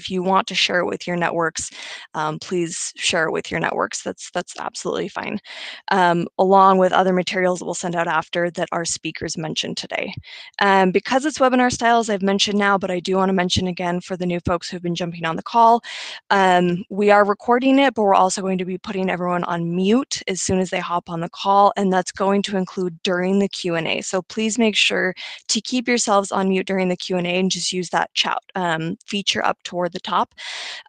if you want to share it with your networks, please share it with your networks. That's absolutely fine. Along with other materials that we'll send out after that our speakers mentioned today. Because it's webinar style, as I've mentioned now, but I do want to mention again for the new folks who've been jumping on the call, we are recording it, but we're also going to be putting everyone on mute as soon as they hop on the call, and that's going to include during the Q&A. So please make sure to keep yourselves on mute during the Q&A and just use that chat feature up toward the top.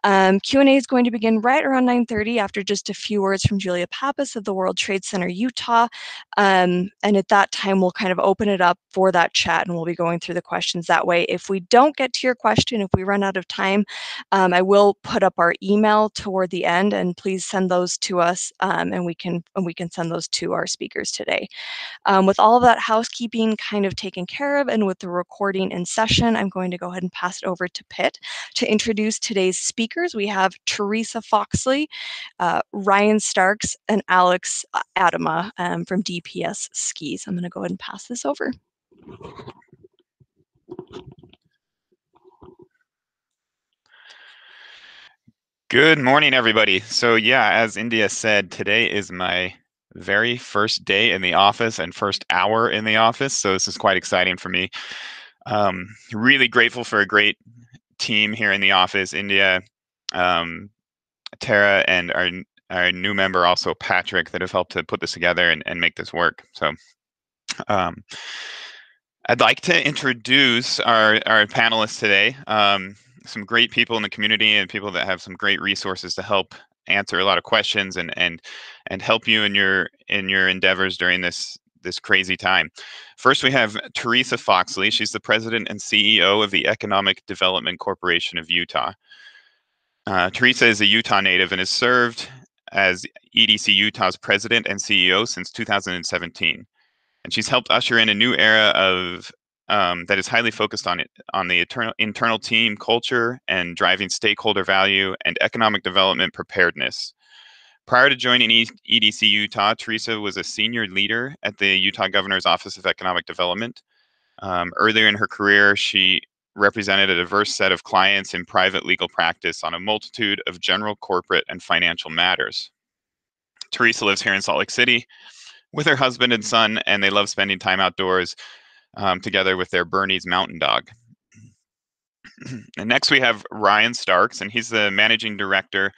Q&A is going to begin right around 9:30 after just a few words from Julia Pappas of the World Trade Center, Utah. And at that time, we'll kind of open it up for that chat and we'll be going through the questions that way. If we don't get to your question, if we run out of time, I will put up our email toward the end, and please send those to us, and we can send those to our speakers today. With all of that housekeeping kind of taken care of and with the recording in session, I'm going to go ahead and pass it over to Pitt to introduce today's speakers. We have Theresa Foxley, Ryan Starks, and Alex Adema from DPS Skis. I'm going to go ahead and pass this over. Good morning, everybody. So yeah, as India said, today is my very first day in the office and first hour in the office. So this is quite exciting for me. Really grateful for a great team here in the office, India, Tara, and our new member, also Patrick, that have helped to put this together and make this work. So I'd like to introduce our panelists today. Some great people in the community and people that have some great resources to help answer a lot of questions and help you in your endeavors during this crazy time. First, we have Theresa Foxley. She's the president and CEO of the Economic Development Corporation of Utah. Theresa is a Utah native and has served as EDC Utah's president and CEO since 2017. And she's helped usher in a new era of that is highly focused on the internal team culture and driving stakeholder value and economic development preparedness. Prior to joining EDC Utah, Theresa was a senior leader at the Utah Governor's Office of Economic Development. Earlier in her career, she represented a diverse set of clients in private legal practice on a multitude of general corporate and financial matters. Theresa lives here in Salt Lake City with her husband and son, and they love spending time outdoors together with their Bernese mountain dog. And next we have Ryan Starks, and he's the managing director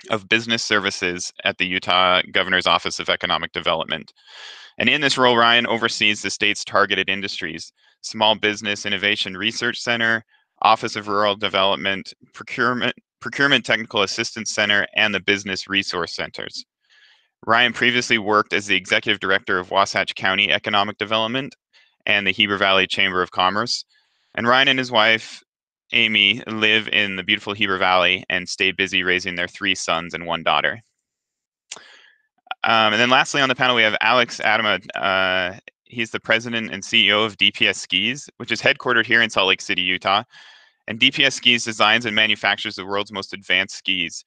of business services at the Utah Governor's Office of Economic Development. And in this role, Ryan oversees the state's targeted industries, Small Business Innovation Research Center, Office of Rural Development, Procurement Technical Assistance Center, and the Business Resource Centers. Ryan previously worked as the executive director of Wasatch County Economic Development and the Heber Valley Chamber of Commerce. And Ryan and his wife, Amy, live in the beautiful Heber Valley and stay busy raising their 3 sons and 1 daughter. And then lastly on the panel, we have Alex Adema. He's the president and CEO of DPS Skis, which is headquartered here in Salt Lake City, Utah. And DPS Skis designs and manufactures the world's most advanced skis.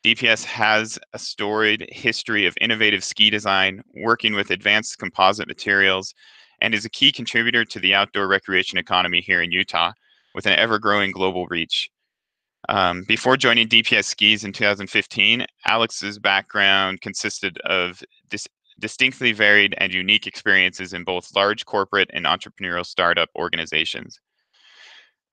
DPS has a storied history of innovative ski design, working with advanced composite materials, and is a key contributor to the outdoor recreation economy here in Utah, with an ever-growing global reach. Before joining DPS Skis in 2015, Alex's background consisted of distinctly varied and unique experiences in both large corporate and entrepreneurial startup organizations.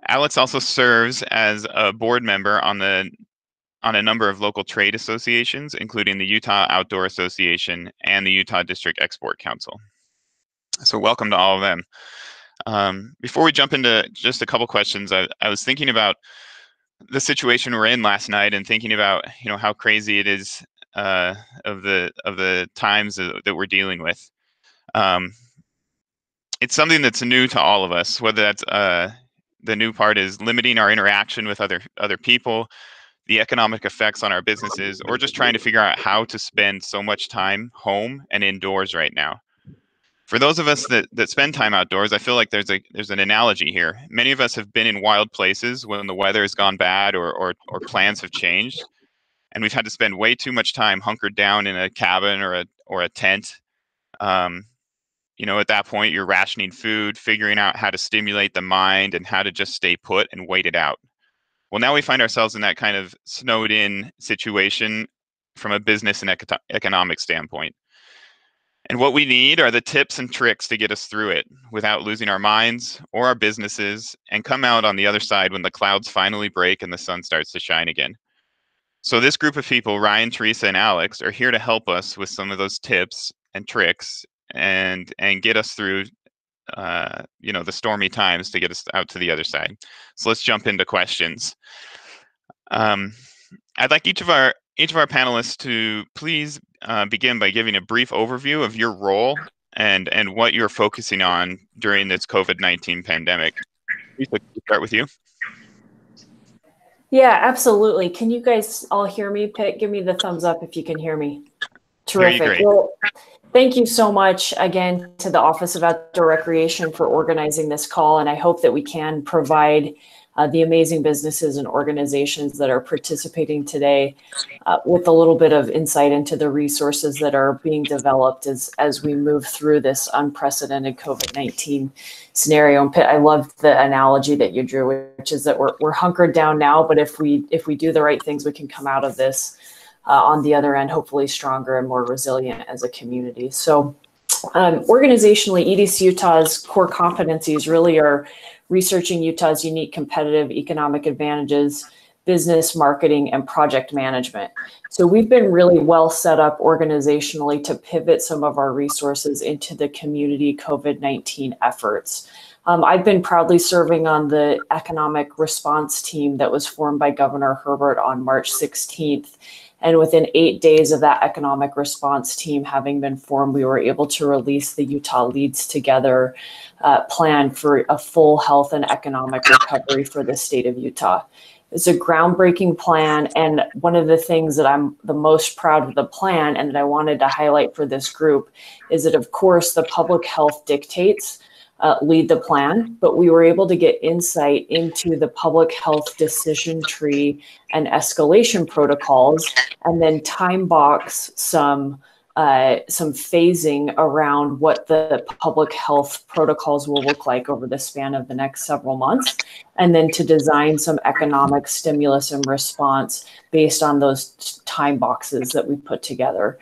Alex also serves as a board member on a number of local trade associations, including the Utah Outdoor Association and the Utah District Export Council. So welcome to all of them. Before we jump into just a couple questions, I was thinking about the situation we're in last night and thinking about how crazy it is of the times that we're dealing with. It's something that's new to all of us, whether that's the new part is limiting our interaction with other people, the economic effects on our businesses, or just trying to figure out how to spend so much time home and indoors right now. For those of us that spend time outdoors, I feel like there's an analogy here. Many of us have been in wild places when the weather has gone bad or plans have changed, and we've had to spend way too much time hunkered down in a cabin or a tent. At that point, you're rationing food, figuring out how to stimulate the mind and how to just stay put and wait it out. Well, now we find ourselves in that kind of snowed in situation from a business and economic standpoint. And what we need are the tips and tricks to get us through it without losing our minds or our businesses and come out on the other side when the clouds finally break and the sun starts to shine again. So this group of people, Ryan, Theresa, and Alex, are here to help us with some of those tips and tricks and get us through the stormy times to get us out to the other side. So let's jump into questions. Um, I'd like each of our panelists to please begin by giving a brief overview of your role and what you're focusing on during this COVID-19 pandemic. Lisa, can we start with you? Yeah, absolutely. Can you guys all hear me? Give me the thumbs up if you can hear me. Terrific. Well, thank you so much again to the Office of Outdoor Recreation for organizing this call, and I hope that we can provide the amazing businesses and organizations that are participating today with a little bit of insight into the resources that are being developed as we move through this unprecedented COVID-19 scenario. And I love the analogy that you drew, which is that we're hunkered down now, but if we do the right things, we can come out of this on the other end, hopefully stronger and more resilient as a community. So organizationally, EDC Utah's core competencies really are researching Utah's unique competitive economic advantages, business, marketing, and project management. So we've been really well set up organizationally to pivot some of our resources into the community COVID-19 efforts. I've been proudly serving on the economic response team that was formed by Governor Herbert on March 16th. And within 8 days of that economic response team having been formed, we were able to release the Utah Leads Together plan for a full health and economic recovery for the state of Utah. It's a groundbreaking plan, and one of the things that I'm the most proud of the plan and that I wanted to highlight for this group is that, of course, the public health dictates lead the plan, but we were able to get insight into the public health decision tree and escalation protocols, and then time box some phasing around what the public health protocols will look like over the span of the next several months, and then to design some economic stimulus and response based on those time boxes that we put together.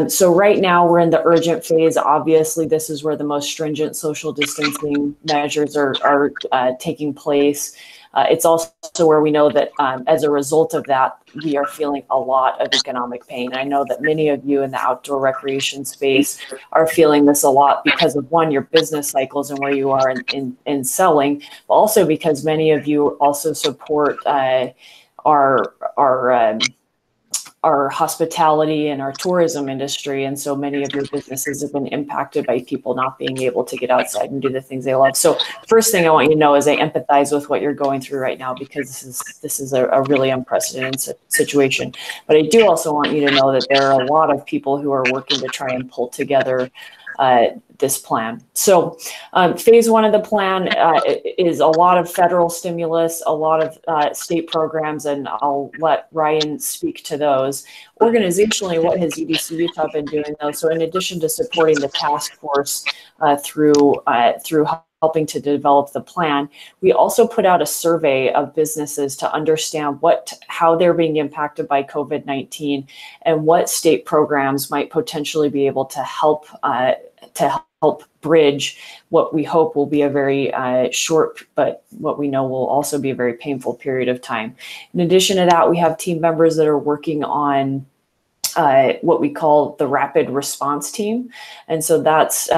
So right now we're in the urgent phase. Obviously, this is where the most stringent social distancing measures are taking place. It's also where we know that as a result of that, we are feeling a lot of economic pain. I know that many of you in the outdoor recreation space are feeling this a lot because of, one, your business cycles and where you are in selling, but also because many of you also support our hospitality and our tourism industry. And so many of your businesses have been impacted by people not being able to get outside and do the things they love. So first thing I want you to know is I empathize with what you're going through right now, because this is a really unprecedented situation. But I do also want you to know that there are a lot of people who are working to try and pull together this plan. So phase one of the plan is a lot of federal stimulus, a lot of state programs, and I'll let Ryan speak to those. Organizationally, what has EDC Utah been doing though? So in addition to supporting the task force through helping to develop the plan, we also put out a survey of businesses to understand how they're being impacted by COVID-19 and what state programs might potentially be able to help bridge what we hope will be a very short, but what we know will also be a very painful period of time. In addition to that, we have team members that are working on what we call the rapid response team. And so that's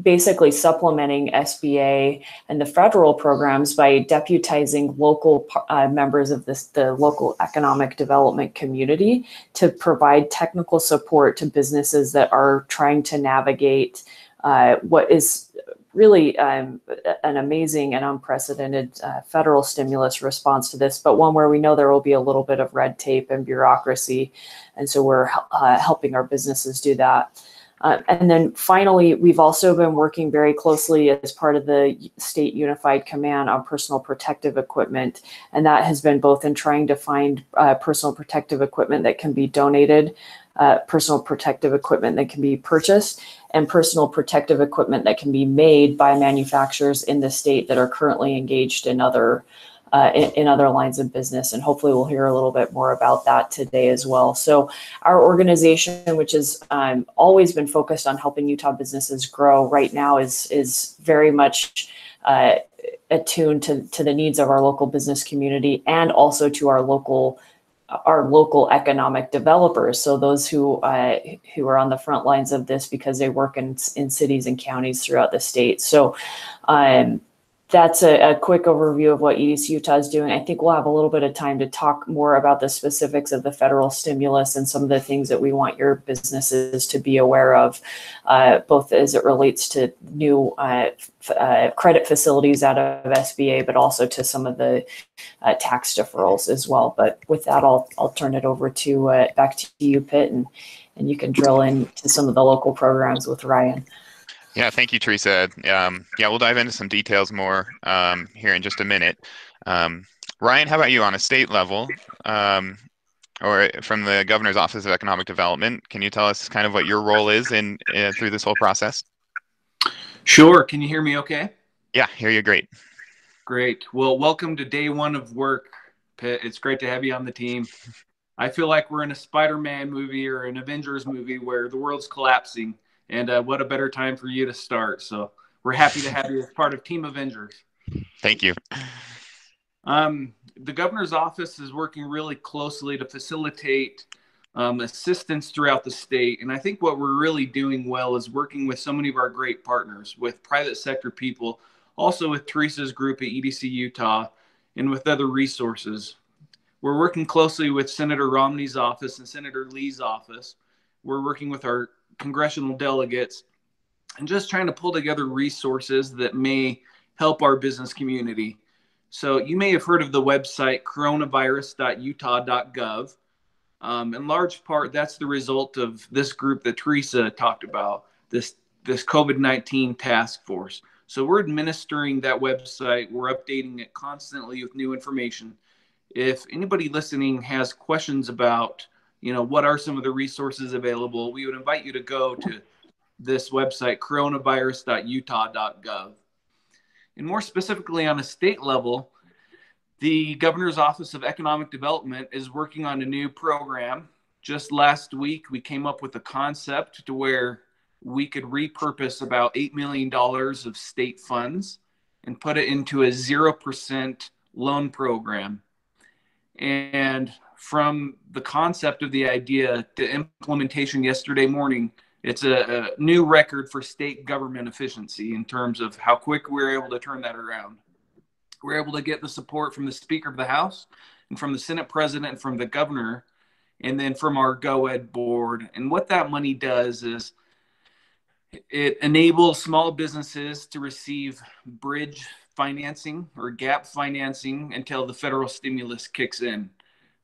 basically supplementing SBA and the federal programs by deputizing local members of the local economic development community to provide technical support to businesses that are trying to navigate what is really an amazing and unprecedented federal stimulus response to this, but one where we know there will be a little bit of red tape and bureaucracy. And so we're helping our businesses do that. And then finally, we've also been working very closely as part of the State Unified Command on personal protective equipment. And that has been both in trying to find personal protective equipment that can be donated, personal protective equipment that can be purchased, and personal protective equipment that can be made by manufacturers in the state that are currently engaged in other in other lines of business. And hopefully we'll hear a little bit more about that today as well. So our organization, which has always been focused on helping Utah businesses grow, right now is very much attuned to the needs of our local business community and also to our local economic developers. So those who are on the front lines of this because they work in cities and counties throughout the state. So that's a quick overview of what EDC Utah is doing. I think we'll have a little bit of time to talk more about the specifics of the federal stimulus and some of the things that we want your businesses to be aware of, both as it relates to new credit facilities out of SBA, but also to some of the tax deferrals as well. But with that, I'll turn it over to back to you, Pitt, and you can drill into some of the local programs with Ryan. Yeah, thank you, Theresa. Yeah, we'll dive into some details more here in just a minute. Ryan, how about you on a state level or from the Governor's Office of Economic Development? Can you tell us kind of what your role is in through this whole process? Sure. Can you hear me okay? Yeah, hear you great. Great. Well, welcome to day one of work, Pitt. It's great to have you on the team. I feel like we're in a Spider-Man movie or an Avengers movie where the world's collapsing. And what a better time for you to start. So we're happy to have you as part of Team Avengers. Thank you. The governor's office is working really closely to facilitate assistance throughout the state. And I think what we're really doing well is working with so many of our great partners, with private sector people, also with Theresa's group at EDC Utah, and with other resources. We're working closely with Senator Romney's office and Senator Lee's office. We're working with our congressional delegates and just trying to pull together resources that may help our business community. So you may have heard of the website coronavirus.utah.gov. In large part, that's the result of this group that Theresa talked about, this COVID-19 task force. So we're administering that website. We're updating it constantly with new information. If anybody listening has questions about what are some of the resources available, we would invite you to go to this website, coronavirus.utah.gov. And more specifically on a state level, the Governor's Office of Economic Development is working on a new program. Just last week, we came up with a concept to where we could repurpose about $8 million of state funds and put it into a 0% loan program. And from the concept of the idea to implementation yesterday morning, it's a new record for state government efficiency in terms of how quick we're able to turn that around. We're able to get the support from the Speaker of the House and from the Senate President and from the Governor, and then from our GoEd board. And what that money does is it enables small businesses to receive bridge financing or gap financing until the federal stimulus kicks in.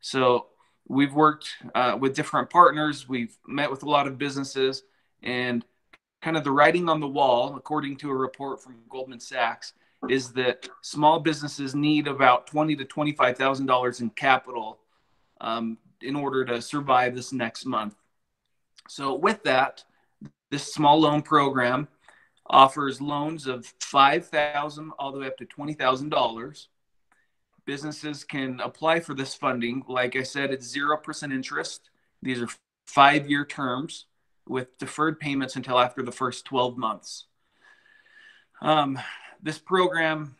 So we've worked with different partners. We've met with a lot of businesses, and kind of the writing on the wall, according to a report from Goldman Sachs, is that small businesses need about $20,000 to $25,000 in capital in order to survive this next month. So with that, this small loan program offers loans of $5,000 all the way up to $20,000. Businesses can apply for this funding. Like I said, it's 0% interest. These are 5-year terms with deferred payments until after the first 12 months. This program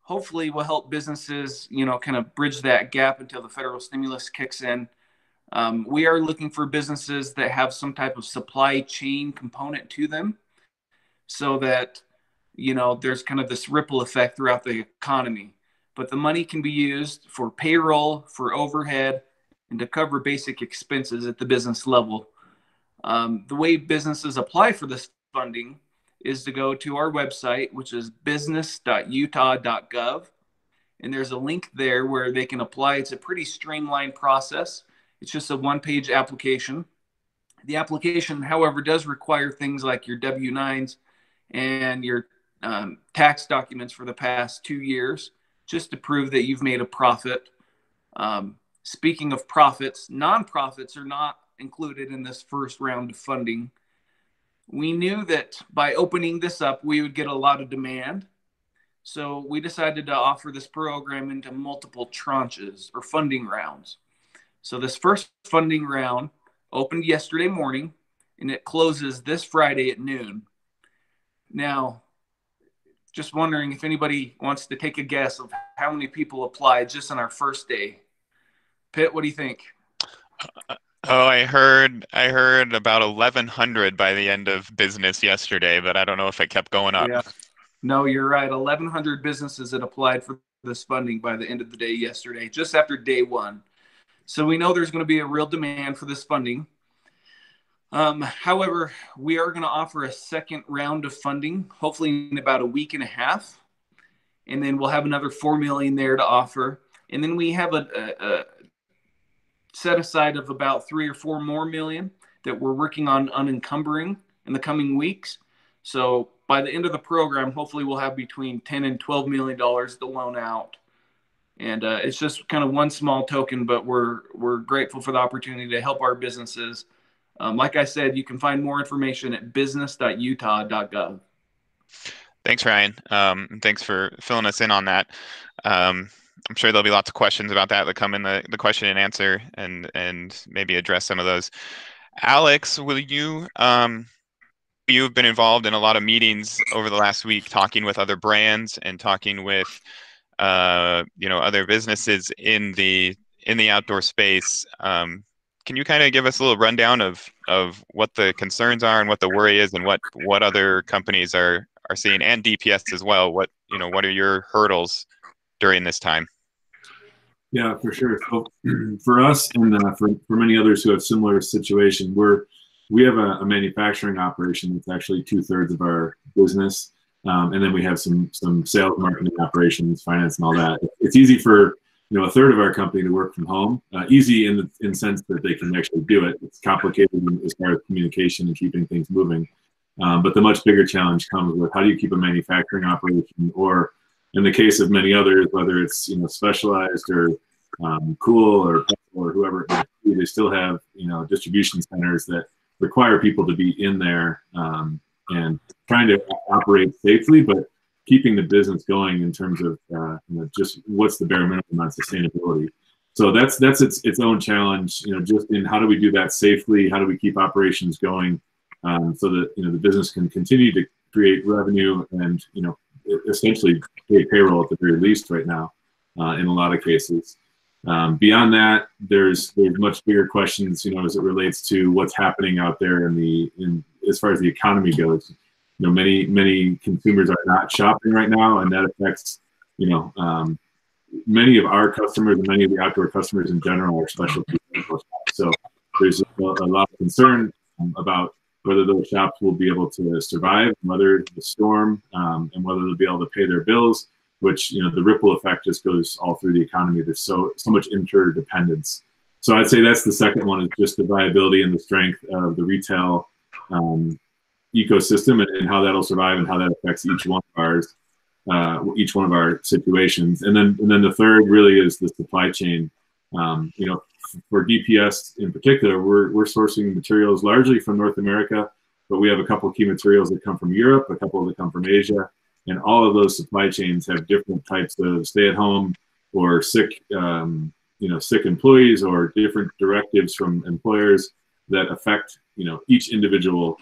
hopefully will help businesses, kind of bridge that gap until the federal stimulus kicks in. We are looking for businesses that have some type of supply chain component to them so that, there's kind of this ripple effect throughout the economy. But the money can be used for payroll, for overhead, and to cover basic expenses at the business level. The way businesses apply for this funding is to go to our website, which is business.utah.gov. And there's a link there where they can apply. It's a pretty streamlined process. It's just a one-page application. The application, however, does require things like your W-9s and your tax documents for the past 2 years, just to prove that you've made a profit. Speaking of profits, nonprofits are not included in this first round of funding. We knew that by opening this up, we would get a lot of demand. So we decided to offer this program into multiple tranches or funding rounds. So this first funding round opened yesterday morning, and it closes this Friday at noon. Now, just wondering if anybody wants to take a guess of how many people applied just on our first day. Pitt, what do you think? Oh, I heard about 1,100 by the end of business yesterday, but I don't know if it kept going up. Yeah. No, you're right. 1,100 businesses had applied for this funding by the end of the day yesterday, just after day one. So we know there's going to be a real demand for this funding. However, we are going to offer a second round of funding, hopefully in about a week and a half. And then we'll have another $4 million there to offer. And then we have a set aside of about $3 or $4 more million that we're working on unencumbering in the coming weeks. So by the end of the program, hopefully we'll have between $10 and $12 million to loan out. And it's just kind of one small token, but we're grateful for the opportunity to help our businesses. Like I said, you can find more information at business.utah.gov. Thanks, Ryan. Thanks for filling us in on that. I'm sure there'll be lots of questions about that come in the question and answer, and maybe address some of those. Alex, will you? You've been involved in a lot of meetings over the last week, talking with other brands and talking with other businesses in the outdoor space. Can you kind of give us a little rundown of what the concerns are and what the worry is, and what other companies are seeing, and DPS as well? What are your hurdles during this time? Yeah, for sure. So for us and for many others who have similar situation, we have a manufacturing operation that's actually 2/3 of our business. And then we have some sales, marketing operations, finance, and all that. It's easy for 1/3 of our company to work from home. Easy in the sense that they can actually do it. It's complicated as far as communication and keeping things moving. But the much bigger challenge comes with how do you keep a manufacturing operation, or in the case of many others, whether it's Specialized or Cool or whoever it might be, they still have distribution centers that require people to be in there and trying to operate safely, but keeping the business going in terms of just what's the bare minimum on sustainability. So that's its own challenge, just in how do we do that safely? How do we keep operations going so that the business can continue to create revenue and essentially pay payroll at the very least right now in a lot of cases. Beyond that, there's much bigger questions, as it relates to what's happening out there as far as the economy goes. Many consumers are not shopping right now, and that affects, many of our customers and many of the outdoor customers in general are specialty. So there's a lot of concern about whether those shops will be able to survive, weather the storm, and whether they'll be able to pay their bills, which, the ripple effect just goes all through the economy. There's so much interdependence. So I'd say that's the second one, is just the viability and the strength of the retail ecosystem and how that'll survive and how that affects each one of our situations. And then the third really is the supply chain. For DPS in particular, we're sourcing materials largely from North America, but we have a couple of key materials that come from Europe, a couple that come from Asia, and all of those supply chains have different types of stay-at-home or sick employees, or different directives from employers that affect each individual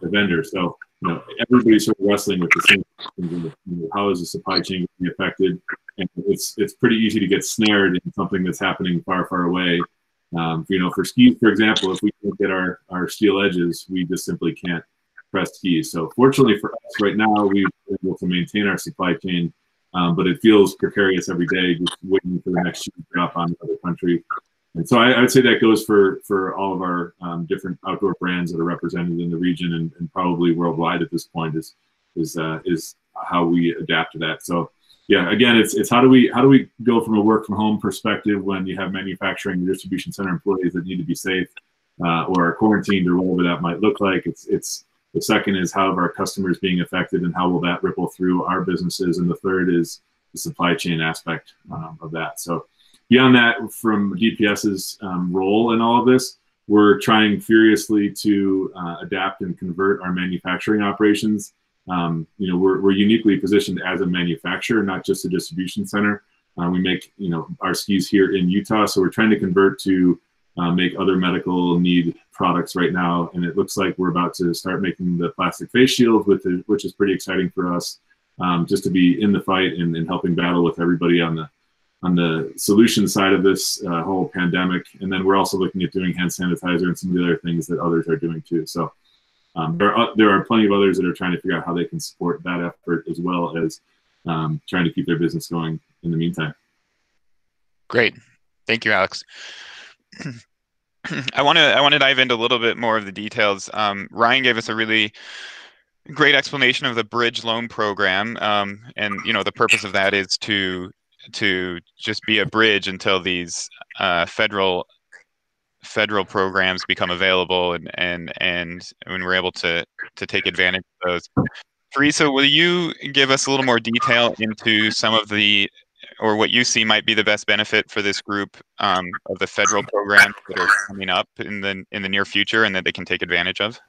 vendor. So everybody's sort of wrestling with the same things. How is the supply chain going to be affected? And it's pretty easy to get snared in something that's happening far, far away. For skis, for example, if we can't get our steel edges, we just simply can't press skis. So fortunately for us right now, we've been able to maintain our supply chain, but it feels precarious every day, just waiting for the next shoe to drop on another country. And so I would say that goes for all of our different outdoor brands that are represented in the region and probably worldwide at this point is how we adapt to that. So yeah, again, it's how do we go from a work from home perspective when you have manufacturing and distribution center employees that need to be safe or are quarantined or whatever that might look like. It's the second is how are our customers being affected and how will that ripple through our businesses, and the third is the supply chain aspect of that. So beyond that, from DPS's role in all of this, we're trying furiously to adapt and convert our manufacturing operations we're uniquely positioned as a manufacturer, not just a distribution center. We make our skis here in Utah, so we're trying to convert to make other medical need products right now, and it looks like we're about to start making the plastic face shield, which is pretty exciting for us, just to be in the fight and helping battle with everybody on the solution side of this whole pandemic. And then we're also looking at doing hand sanitizer and some of the other things that others are doing too. So there are plenty of others that are trying to figure out how they can support that effort, as well as trying to keep their business going in the meantime. Great. Thank you, Alex. I want to dive into a little bit more of the details. Ryan gave us a really great explanation of the bridge loan program, and the purpose of that is to just be a bridge until these federal programs become available, and when we're able to take advantage of those. Theresa, will you give us a little more detail into some of the, or what you see might be the best benefit for this group of the federal programs that are coming up in the near future and that they can take advantage of?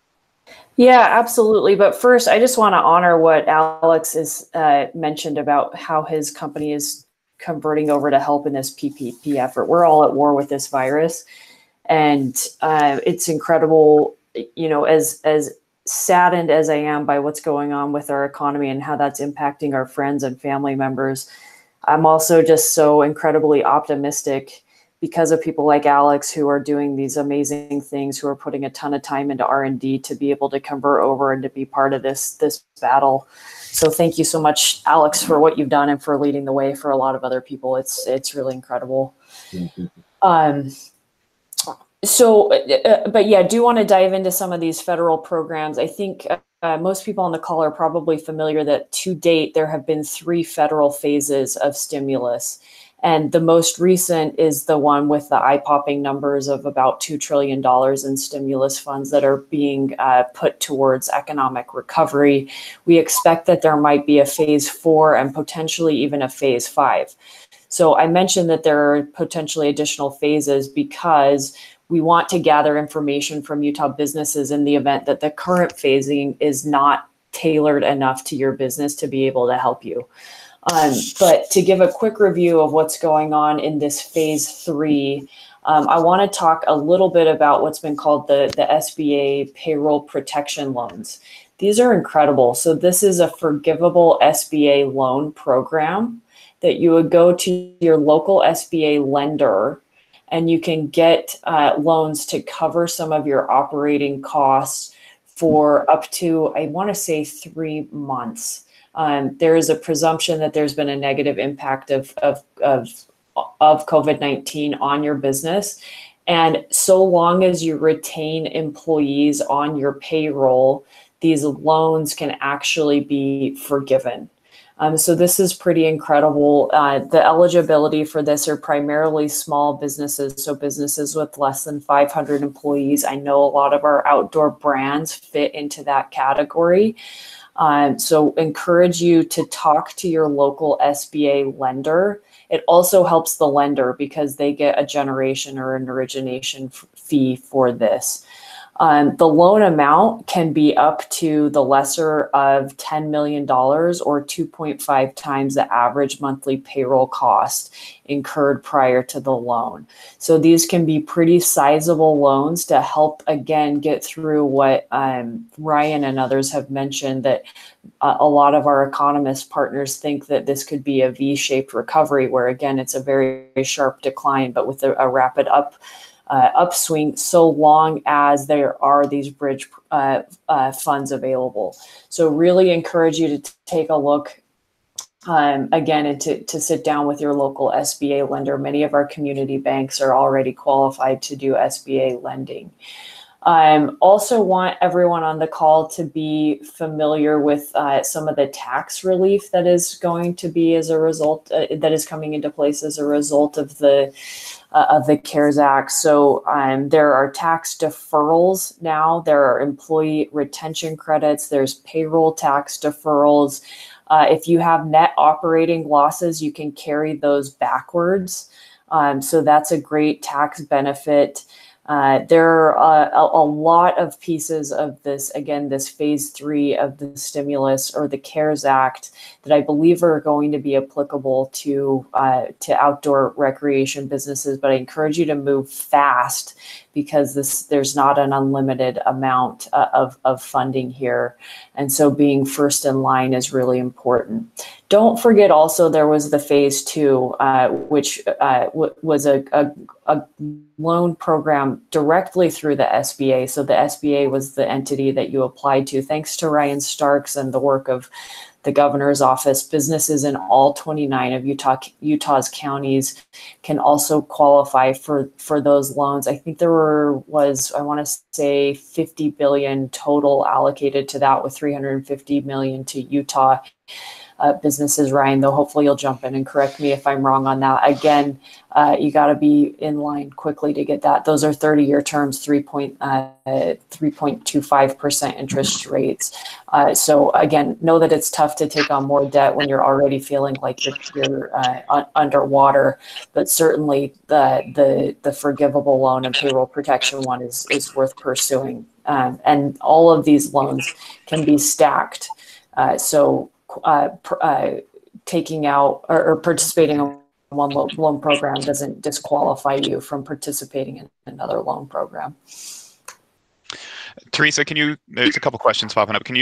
Yeah, absolutely. But first, I just want to honor what Alex has mentioned about how his company is converting over to help in this PPP effort. We're all at war with this virus, and it's incredible. As saddened as I am by what's going on with our economy and how that's impacting our friends and family members, I'm also just so incredibly optimistic because of people like Alex who are doing these amazing things, who are putting a ton of time into R&D to be able to convert over and to be part of this battle. So thank you so much, Alex, for what you've done and for leading the way for a lot of other people. It's really incredible. But yeah, I do want to dive into some of these federal programs. I think most people on the call are probably familiar that to date, there have been 3 federal phases of stimulus. And the most recent is the one with the eye-popping numbers of about $2 trillion in stimulus funds that are being put towards economic recovery. We expect that there might be a phase 4 and potentially even a phase 5. So I mentioned that there are potentially additional phases because we want to gather information from Utah businesses in the event that the current phasing is not tailored enough to your business to be able to help you. But to give a quick review of what's going on in this phase 3, I want to talk a little bit about what's been called the SBA payroll protection loans. These are incredible. So this is a forgivable SBA loan program that you would go to your local SBA lender and you can get loans to cover some of your operating costs for up to, I want to say, 3 months. There is a presumption that there's been a negative impact of COVID-19 on your business. And so long as you retain employees on your payroll, these loans can actually be forgiven. So this is pretty incredible. The eligibility for this are primarily small businesses, so businesses with less than 500 employees. I know a lot of our outdoor brands fit into that category. So encourage you to talk to your local SBA lender. It also helps the lender because they get a generation or an origination fee for this. The loan amount can be up to the lesser of $10 million or 2.5 times the average monthly payroll cost incurred prior to the loan. So these can be pretty sizable loans to help, again, get through what Ryan and others have mentioned, that a lot of our economist partners think that this could be a V-shaped recovery, where, again, it's a very, very sharp decline, but with a rapid upswing, so long as there are these bridge funds available. So really encourage you to take a look again, and to sit down with your local SBA lender. Many of our community banks are already qualified to do SBA lending. Also want everyone on the call to be familiar with some of the tax relief that is going to be as a result, that is coming into place as a result of the CARES Act. So there are tax deferrals now. There are employee retention credits. There's payroll tax deferrals. If you have net operating losses, you can carry those backwards. So that's a great tax benefit. There are a lot of pieces of this, again, this phase 3 of the stimulus or the CARES Act that I believe are going to be applicable to outdoor recreation businesses, but I encourage you to move fast because there's not an unlimited amount of funding here. And so being first in line is really important. Don't forget also there was the phase 2, which was a loan program directly through the SBA. So the SBA was the entity that you applied to. Thanks to Ryan Starks and the work of the governor's office, businesses in all 29 of Utah's counties can also qualify for those loans. I think there was, I want to say 50 billion total allocated to that, with 350 million to Utah businesses, Ryan, though hopefully you'll jump in and correct me if I'm wrong on that. Again, you got to be in line quickly to get that. Those are 30-year terms, 3.25% interest rates. So again, know that it's tough to take on more debt when you're already feeling like you're underwater, but certainly the forgivable loan and payroll protection one is worth pursuing. And all of these loans can be stacked. Taking out or participating in one loan program doesn't disqualify you from participating in another loan program. Theresa, there's a couple questions popping up. Can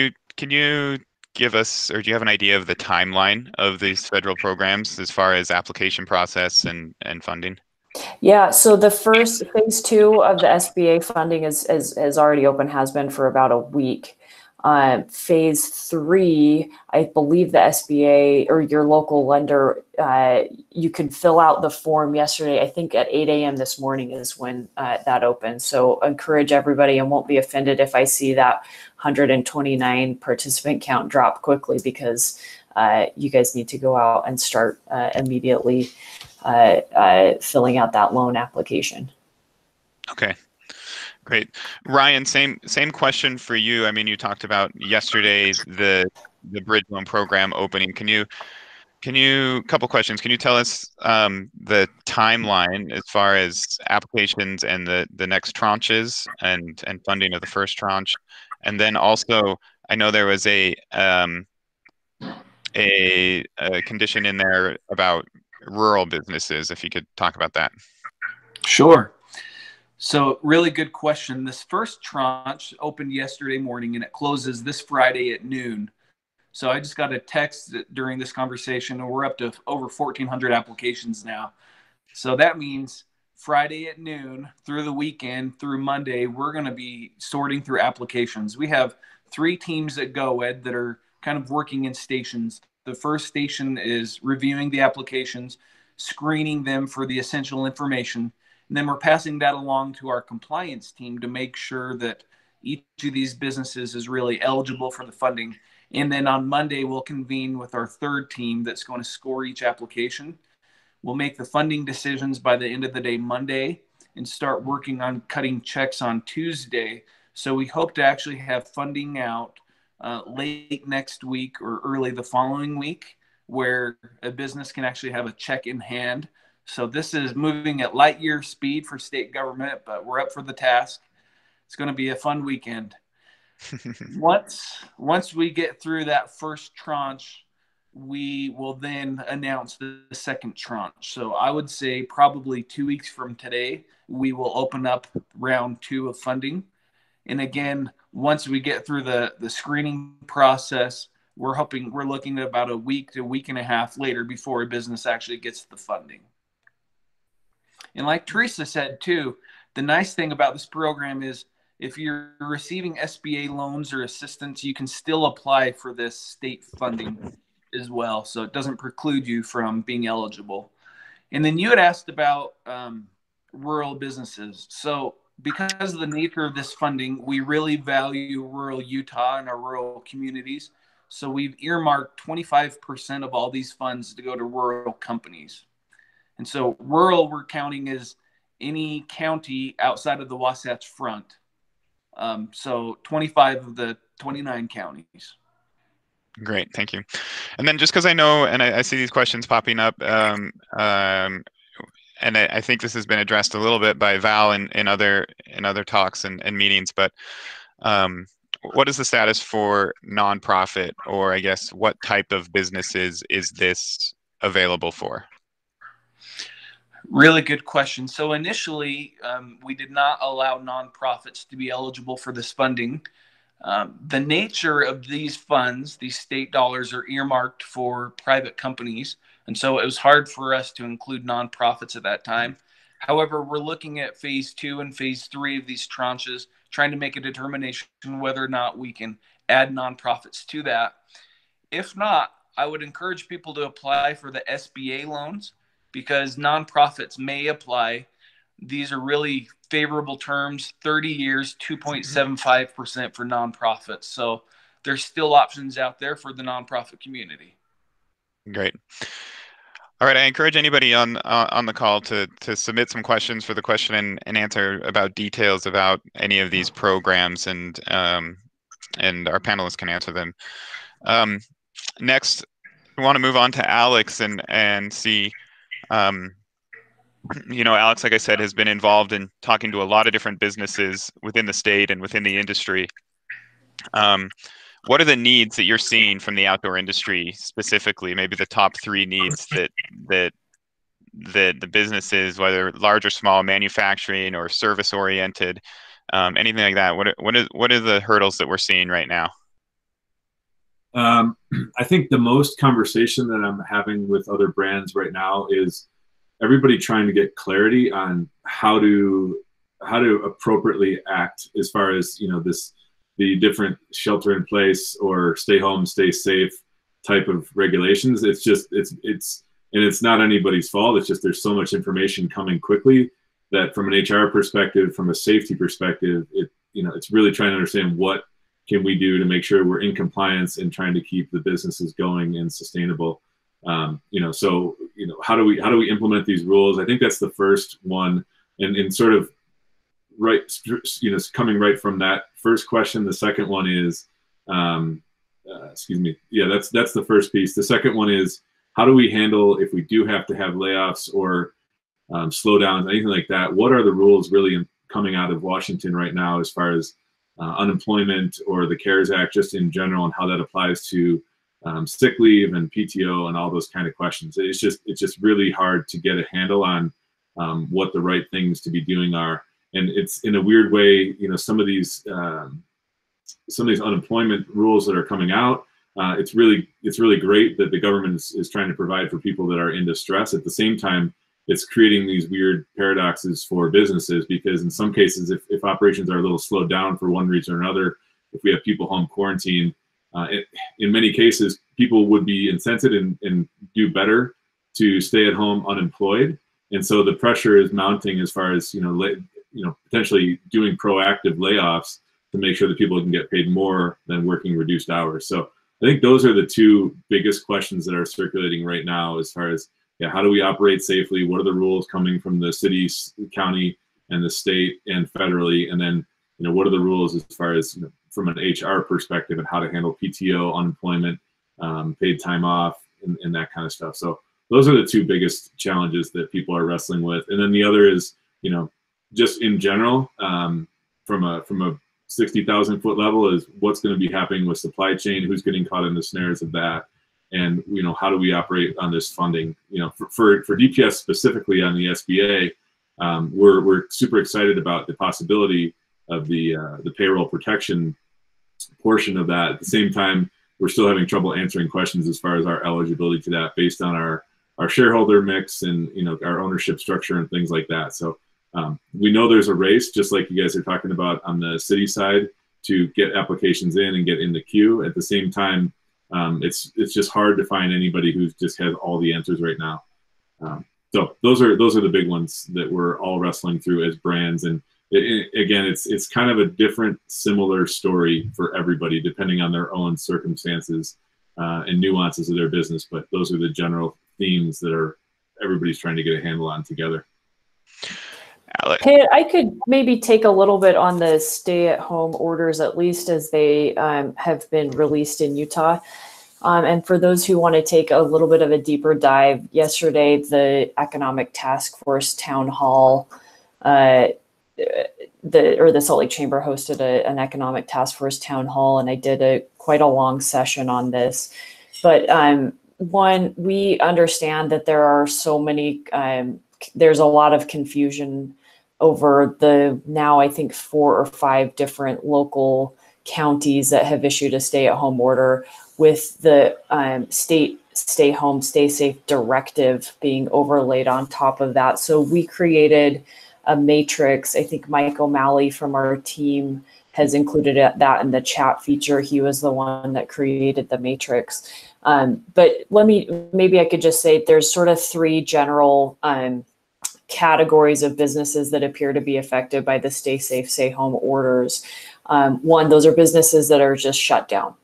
you give us, or do you have an idea of the timeline of these federal programs as far as application process and funding? Yeah, so the first phase 2 of the SBA funding is already open, has been for about a week. Phase 3, I believe the SBA or your local lender, you could fill out the form yesterday. I think at 8 a.m. this morning is when that opens. So encourage everybody, and won't be offended if I see that 129 participant count drop quickly, because you guys need to go out and start immediately filling out that loan application. Okay. Great. Ryan, same question for you. I mean, you talked about yesterday the bridge loan program opening. Couple questions. Can you tell us the timeline as far as applications and the next tranches and funding of the first tranche? And then also, I know there was a condition in there about rural businesses, if you could talk about that. Sure. So really good question. This first tranche opened yesterday morning and it closes this Friday at noon. So I just got a text during this conversation, and we're up to over 1,400 applications now. So that means Friday at noon through the weekend through Monday, we're going to be sorting through applications. We have 3 teams at GoEd that are kind of working in stations. The first station is reviewing the applications, screening them for the essential information. And then we're passing that along to our compliance team to make sure that each of these businesses is really eligible for the funding. And then on Monday, we'll convene with our third team that's going to score each application. We'll make the funding decisions by the end of the day Monday and start working on cutting checks on Tuesday. So we hope to actually have funding out late next week or early the following week, where a business can actually have a check in hand. So this is moving at light year speed for state government, but we're up for the task. It's going to be a fun weekend. Once we get through that first tranche, we will then announce the second tranche. So I would say probably 2 weeks from today, we will open up round 2 of funding. And again, once we get through the screening process, we're looking at about a week to a week and a half later before a business actually gets the funding. And like Theresa said too, the nice thing about this program is if you're receiving SBA loans or assistance, you can still apply for this state funding as well. So it doesn't preclude you from being eligible. And then you had asked about rural businesses. So because of the nature of this funding, we really value rural Utah and our rural communities. So we've earmarked 25% of all these funds to go to rural companies. And so rural, we're counting as any county outside of the Wasatch Front. So 25 of the 29 counties. Great, thank you. And then just because I know, and I see these questions popping up, I think this has been addressed a little bit by Val in other talks and meetings, but what is the status for nonprofit, or I guess what type of businesses is this available for? Really good question. So initially, we did not allow nonprofits to be eligible for this funding. The nature of these funds, these state dollars, are earmarked for private companies. And so it was hard for us to include nonprofits at that time. However, we're looking at phase 2 and phase 3 of these tranches, trying to make a determination whether or not we can add nonprofits to that. If not, I would encourage people to apply for the SBA loans, because nonprofits may apply. These are really favorable terms, 30 years, 2.75% for nonprofits. So there's still options out there for the nonprofit community. Great. All right, I encourage anybody on the call to submit some questions for the question and answer about details about any of these programs, and our panelists can answer them. Next, we want to move on to Alex and see. Alex, like I said, has been involved in talking to a lot of different businesses within the state and within the industry. What are the needs that you're seeing from the outdoor industry specifically? Maybe the top 3 needs that the businesses, whether large or small, manufacturing or service oriented, anything like that. What are the hurdles that we're seeing right now? I think the most conversation that I'm having with other brands right now is everybody trying to get clarity on how to appropriately act as far as, the different shelter in place or stay home, stay safe type of regulations. It's not anybody's fault. It's just, there's so much information coming quickly that from an HR perspective, from a safety perspective, it's really trying to understand what can we do to make sure we're in compliance and trying to keep the businesses going and sustainable. So how do we implement these rules? I think that's the first one, and sort of coming right from that first question. The second one is, that's the first piece. The second one is, how do we handle if we do have to have layoffs or slowdowns, anything like that? What are the rules really coming out of Washington right now as far as unemployment or the CARES Act just in general, and how that applies to sick leave and PTO and all those kind of questions? It's just really hard to get a handle on what the right things to be doing are. And it's, in a weird way, some of these unemployment rules that are coming out, it's really great that the government is trying to provide for people that are in distress. At the same time, it's creating these weird paradoxes for businesses, because in some cases, if operations are a little slowed down for one reason or another, if we have people home quarantined, in many cases, people would be incented and do better to stay at home unemployed. And so the pressure is mounting as far as, potentially doing proactive layoffs to make sure that people can get paid more than working reduced hours. So I think those are the 2 biggest questions that are circulating right now as far as, how do we operate safely? What are the rules coming from the city, county, and the state and federally? And then, what are the rules as far as, from an HR perspective, and how to handle PTO, unemployment, paid time off, and that kind of stuff. So those are the 2 biggest challenges that people are wrestling with. And then the other is, just in general, from a 60,000 foot level, is what's going to be happening with supply chain, who's getting caught in the snares of that, and how do we operate on this funding? For DPS specifically on the SBA, we're super excited about the possibility of the payroll protection portion of that. At the same time, we're still having trouble answering questions as far as our eligibility to that, based on our shareholder mix and our ownership structure and things like that. So we know there's a race, just like you guys are talking about on the city side, to get applications in and get in the queue. At the same time, it's just hard to find anybody who just has all the answers right now. So those are the big ones that we're all wrestling through as brands. And again, it's kind of a different, similar story for everybody, depending on their own circumstances and nuances of their business. But those are the general themes that everybody's trying to get a handle on together. Hey, I could maybe take a little bit on the stay-at-home orders, at least as they have been released in Utah. And for those who want to take a little bit of a deeper dive, yesterday the Economic Task Force Town Hall, the Salt Lake Chamber hosted an Economic Task Force Town Hall, and I did quite a long session on this. But one, we understand that there are so many, there's a lot of confusion over the now I think 4 or 5 different local counties that have issued a stay-at-home order, with the state stay home, stay safe directive being overlaid on top of that. So we created a matrix. I think Mike O'Malley from our team has included that in the chat feature. He was the one that created the matrix. But maybe I could just say there's sort of 3 general categories of businesses that appear to be affected by the stay safe, stay home orders. One, those are businesses that are just shut down.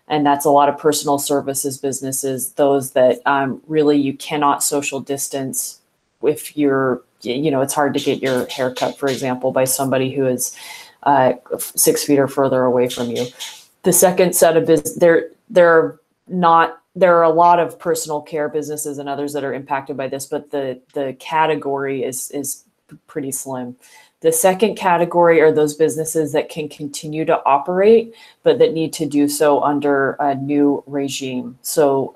And that's a lot of personal services businesses, those that really you cannot social distance if you're, it's hard to get your hair cut, for example, by somebody who is 6 feet or further away from you. The second set of business, there are a lot of personal care businesses and others that are impacted by this, but the category is pretty slim. The second category are those businesses that can continue to operate, but that need to do so under a new regime. So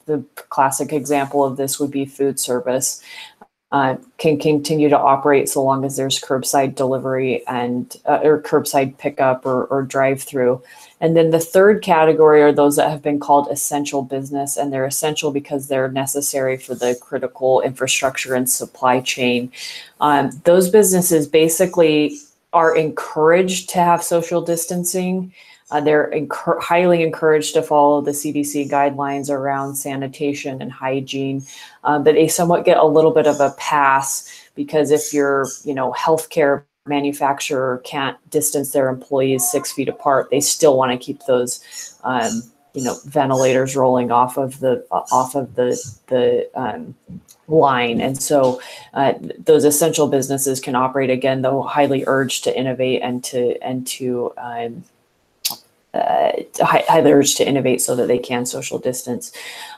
the classic example of this would be food service. Can continue to operate so long as there's curbside delivery and or curbside pickup or drive-through. And then the third category are those that have been called essential business, and they're essential because they're necessary for the critical infrastructure and supply chain. Those businesses basically are encouraged to have social distancing. They're highly encouraged to follow the CDC guidelines around sanitation and hygiene, but they somewhat get a little bit of a pass because if your, healthcare manufacturer can't distance their employees 6 feet apart, they still want to keep those, ventilators rolling off of the line. And so those essential businesses can operate again, though highly urged to innovate and to highly urged to innovate so that they can social distance.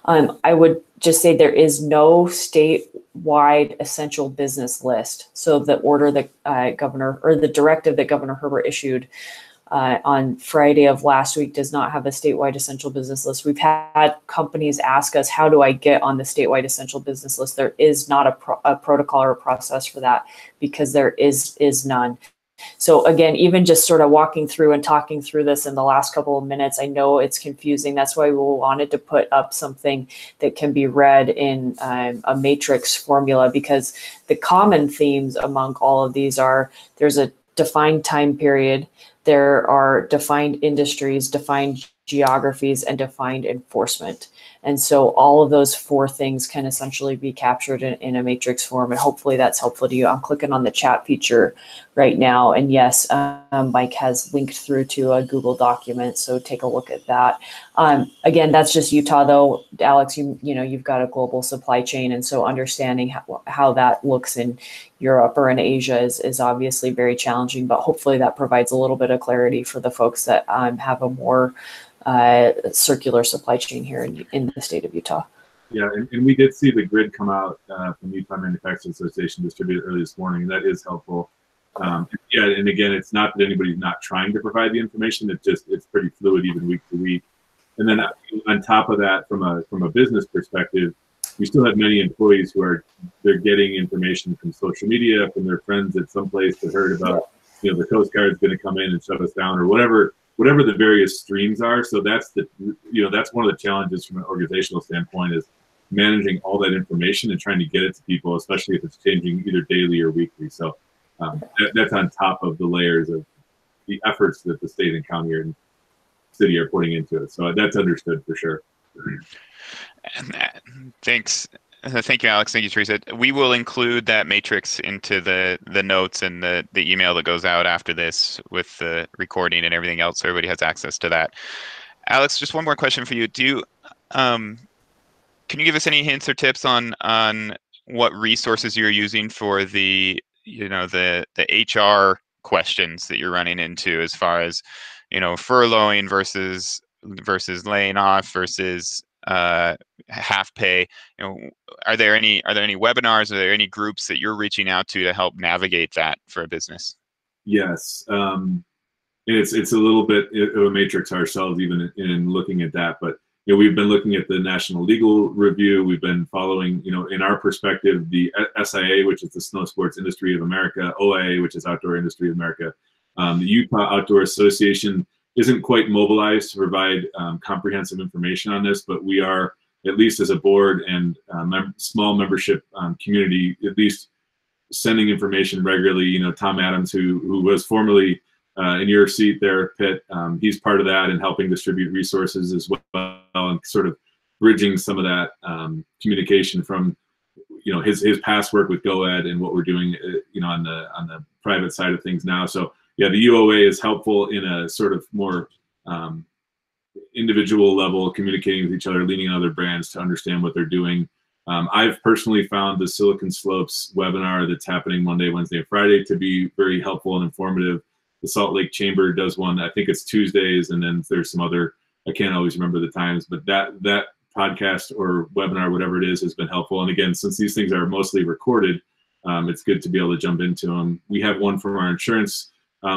I would just say there is no statewide essential business list. So the order that the directive that Governor Herbert issued on Friday of last week does not have a statewide essential business list. We've had companies ask us, how do I get on the statewide essential business list? There is not a protocol or a process for that because there is none. So again, even just sort of walking through and talking through this in the last couple of minutes, I know it's confusing. That's why we wanted to put up something that can be read in a matrix formula, because the common themes among all of these are there's a defined time period, there are defined industries, defined geographies, and defined enforcement. And so all of those 4 things can essentially be captured in a matrix form, and hopefully that's helpful to you. I'm clicking on the chat feature right now, and yes, Mike has linked through to a Google document, so take a look at that. Again, that's just Utah, though. Alex, you've got a global supply chain, and so understanding how that looks in Europe or in Asia is obviously very challenging, but hopefully that provides a little bit of clarity for the folks that have a more circular supply chain here in the state of Utah. Yeah, and we did see the grid come out from Utah Manufacturers Association distributed early this morning, and that is helpful. Yeah, and again, it's not that anybody's not trying to provide the information. It's pretty fluid even week to week. And then on top of that, from a business perspective, we still have many employees who they're getting information from social media, from their friends at some place that heard about, the Coast Guard's going to come in and shut us down or whatever the various streams are. So that's that's one of the challenges from an organizational standpoint, is managing all that information and trying to get it to people, especially if it's changing either daily or weekly. So that's on top of the layers of the efforts that the state and county and city are putting into it. So that's understood for sure. Thanks. Thank you, Alex. Thank you, Theresa. We will include that matrix into the notes and the email that goes out after this with the recording and everything else, so everybody has access to that. Alex, just one more question for you. Can you give us any hints or tips on what resources you're using for the HR questions that you're running into, as far as furloughing versus versus laying off versus half pay. You know, are there any webinars? Are there any groups that you're reaching out to help navigate that for a business? Yes, it's a little bit of a matrix ourselves, even in looking at that. But you know, we've been looking at the National Legal Review. We've been following, you know, in our perspective, the SIA, which is the Snow Sports Industry of America, OIA, which is Outdoor Industry of America. The Utah Outdoor Association isn't quite mobilized to provide comprehensive information on this, but we are, at least as a board and small membership community, at least sending information regularly. You know, Tom Adams, who was formerly in your seat there, Pitt, he's part of that and helping distribute resources as well, and sort of bridging some of that communication from, you know, his past work with GoEd and what we're doing, you know, on the private side of things now. So yeah, the UOA is helpful in a sort of more individual level, communicating with each other, leaning on other brands to understand what they're doing. I've personally found the Silicon Slopes webinar that's happening Monday, Wednesday, and Friday to be very helpful and informative. The Salt Lake Chamber does one, I think it's Tuesdays, and then there's some other, I can't always remember the times, but that podcast or webinar, whatever it is, has been helpful. And again, since these things are mostly recorded, it's good to be able to jump into them. We have one from our insurance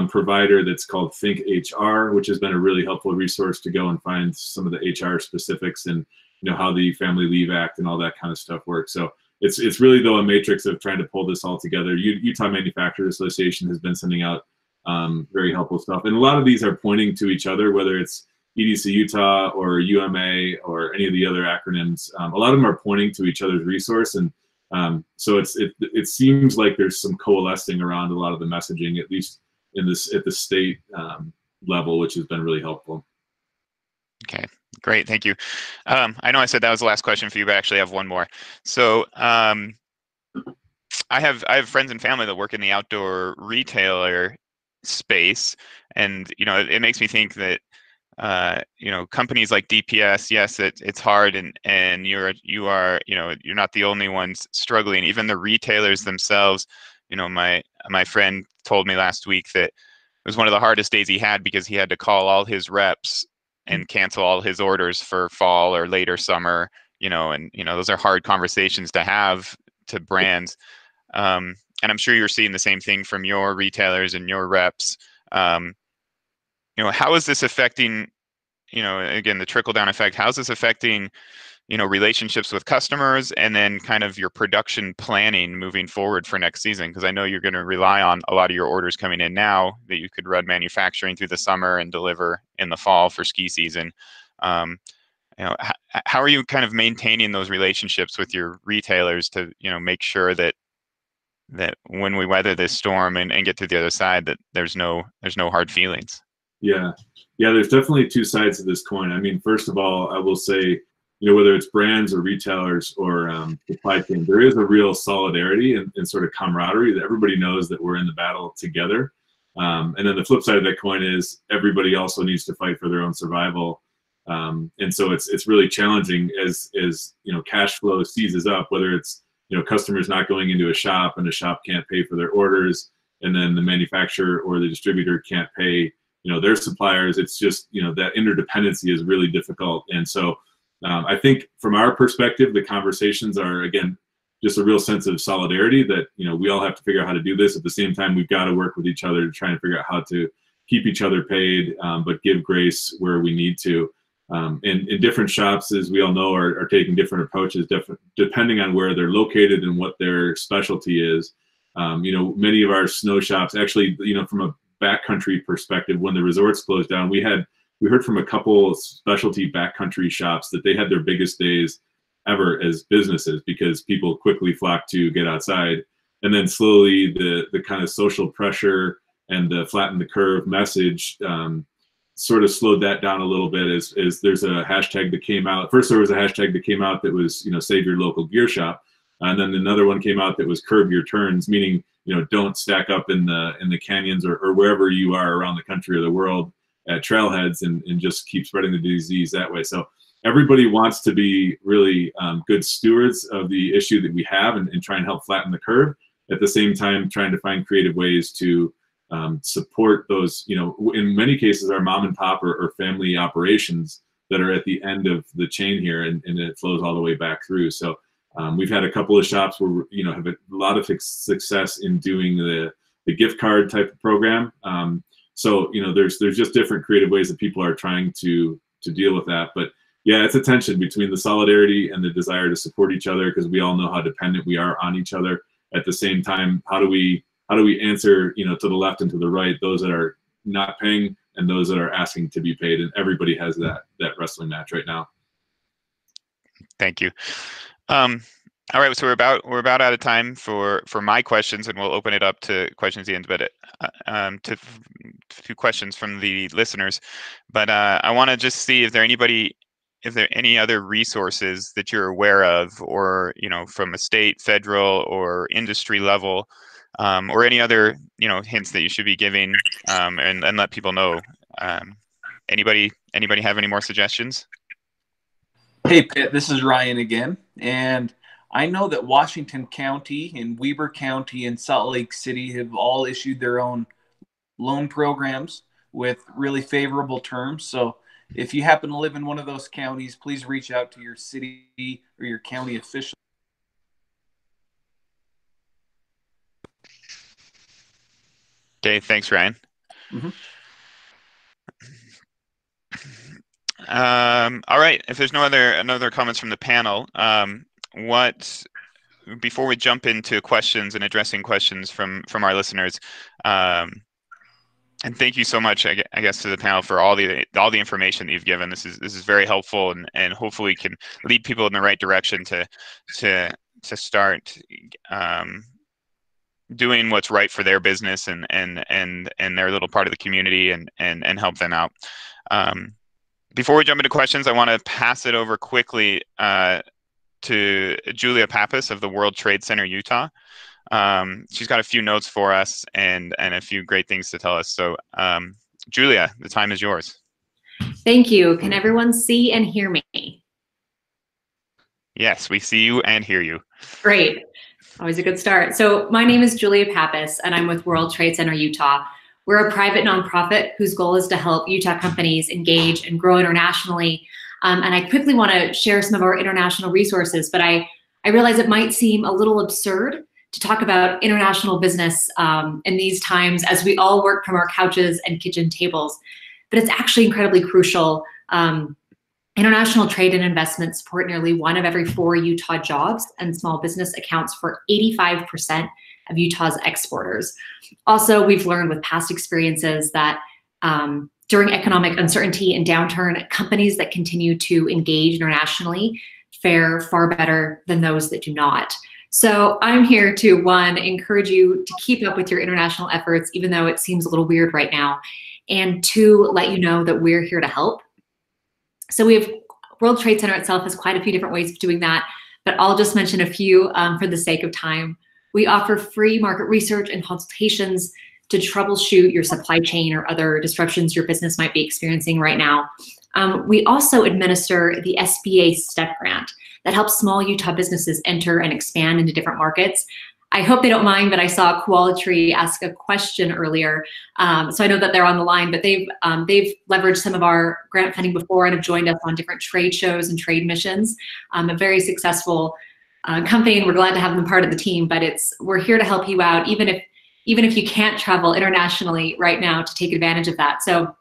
provider that's called Think HR, which has been a really helpful resource to go and find some of the HR specifics and, you know, how the Family Leave Act and all that kind of stuff works. So it's really, though, a matrix of trying to pull this all together. Utah Manufacturers Association has been sending out very helpful stuff. And a lot of these are pointing to each other, whether it's EDC Utah or UMA or any of the other acronyms. A lot of them are pointing to each other's resource. And so it seems like there's some coalescing around a lot of the messaging, at least at the state level, which has been really helpful. Okay, great, thank you. I know I said that was the last question for you, but I actually have one more. So I have friends and family that work in the outdoor retailer space, and you know, it makes me think that you know, companies like DPS, yes, it's hard, and you are you know, you're not the only ones struggling. Even the retailers themselves, you know, my friend told me last week that it was one of the hardest days he had because he had to call all his reps and cancel all his orders for fall or later summer, you know, and you know, those are hard conversations to have to brands. And I'm sure you're seeing the same thing from your retailers and your reps. You know, how is this affecting, you know, again, the trickle down effect? How's this affecting, you know, relationships with customers, and then kind of your production planning moving forward for next season? Because I know you're going to rely on a lot of your orders coming in now that you could run manufacturing through the summer and deliver in the fall for ski season. You know, how are you kind of maintaining those relationships with your retailers to, you know, make sure that when we weather this storm and get to the other side, that there's no hard feelings? Yeah, there's definitely two sides of this coin. I mean, first of all, I will say, you know, whether it's brands or retailers or supply chain, there is a real solidarity and sort of camaraderie that everybody knows that we're in the battle together. And then the flip side of that coin is everybody also needs to fight for their own survival. And so it's really challenging as you know, cash flow seizes up, whether it's, you know, customers not going into a shop and the shop can't pay for their orders, and then the manufacturer or the distributor can't pay, you know, their suppliers. It's just, you know, that interdependency is really difficult. And so I think from our perspective, the conversations are, again, just a real sense of solidarity that, you know, we all have to figure out how to do this. At the same time, we've got to work with each other to try and figure out how to keep each other paid, but give grace where we need to. And different shops, as we all know, are taking different approaches, depending on where they're located and what their specialty is. You know, many of our snow shops, actually, you know, from a backcountry perspective, when the resorts closed down, we heard from a couple specialty backcountry shops that they had their biggest days ever as businesses because people quickly flocked to get outside. And then slowly the kind of social pressure and the flatten the curve message sort of slowed that down a little bit as there's a hashtag that came out. First, there was a hashtag that came out that was, you know, save your local gear shop. And then another one came out that was curb your turns, meaning, you know, don't stack up in the canyons or wherever you are around the country or the world at trailheads and just keep spreading the disease that way. So everybody wants to be really good stewards of the issue that we have and try and help flatten the curve. At the same time, trying to find creative ways to support those, in many cases, our mom and pop or family operations that are at the end of the chain here, and it flows all the way back through. So we've had a couple of shops where have a lot of success in doing the gift card type of program. So there's just different creative ways that people are trying to deal with that. But yeah, it's a tension between the solidarity and the desire to support each other, because we all know how dependent we are on each other. At the same time, how do we answer, to the left and to the right, those that are not paying and those that are asking to be paid? And everybody has that wrestling match right now. Thank you. All right, so we're about out of time for my questions, and we'll open it up to questions at the end, but to a few questions from the listeners. But I want to just see if there any other resources that you're aware of, or from a state, federal, or industry level, or any other hints that you should be giving, and let people know. Anybody have any more suggestions? Hey, Pitt, this is Ryan again, and I know that Washington County and Weber County and Salt Lake City have all issued their own loan programs with really favorable terms. So if you happen to live in one of those counties, please reach out to your city or your county official. Okay, thanks, Ryan. Mm-hmm. All right, if there's no other comments from the panel, before we jump into questions and addressing questions from our listeners, and thank you so much, I guess, to the panel for all the information that you've given. This is very helpful, and hopefully can lead people in the right direction to start doing what's right for their business and their little part of the community, and help them out. Before we jump into questions, I want to pass it over quickly to Julia Pappas of the World Trade Center, Utah. She's got a few notes for us and a few great things to tell us. So Julia, the time is yours. Thank you. Can everyone see and hear me? Yes, we see you and hear you. Great. Always a good start. So my name is Julia Pappas, and I'm with World Trade Center, Utah. We're a private nonprofit whose goal is to help Utah companies engage and grow internationally. And I quickly want to share some of our international resources, but I realize it might seem a little absurd to talk about international business in these times as we all work from our couches and kitchen tables. But it's actually incredibly crucial. International trade and investment support nearly 1 of every 4 Utah jobs, and small business accounts for 85% of Utah's exporters. Also, we've learned with past experiences that during economic uncertainty and downturn, companies that continue to engage internationally fare far better than those that do not. So I'm here to, 1, encourage you to keep up with your international efforts, even though it seems a little weird right now, and 2, let you know that we're here to help. So we have World Trade Center itself has quite a few different ways of doing that, but I'll just mention a few for the sake of time. We offer free market research and consultations to troubleshoot your supply chain or other disruptions your business might be experiencing right now. We also administer the SBA STEP grant that helps small Utah businesses enter and expand into different markets. I hope they don't mind, but I saw Qualitri ask a question earlier, so I know that they're on the line, but they've leveraged some of our grant funding before and have joined us on different trade shows and trade missions. A very successful company, and we're glad to have them part of the team, but we're here to help you out, even if you can't travel internationally right now, to take advantage of that. So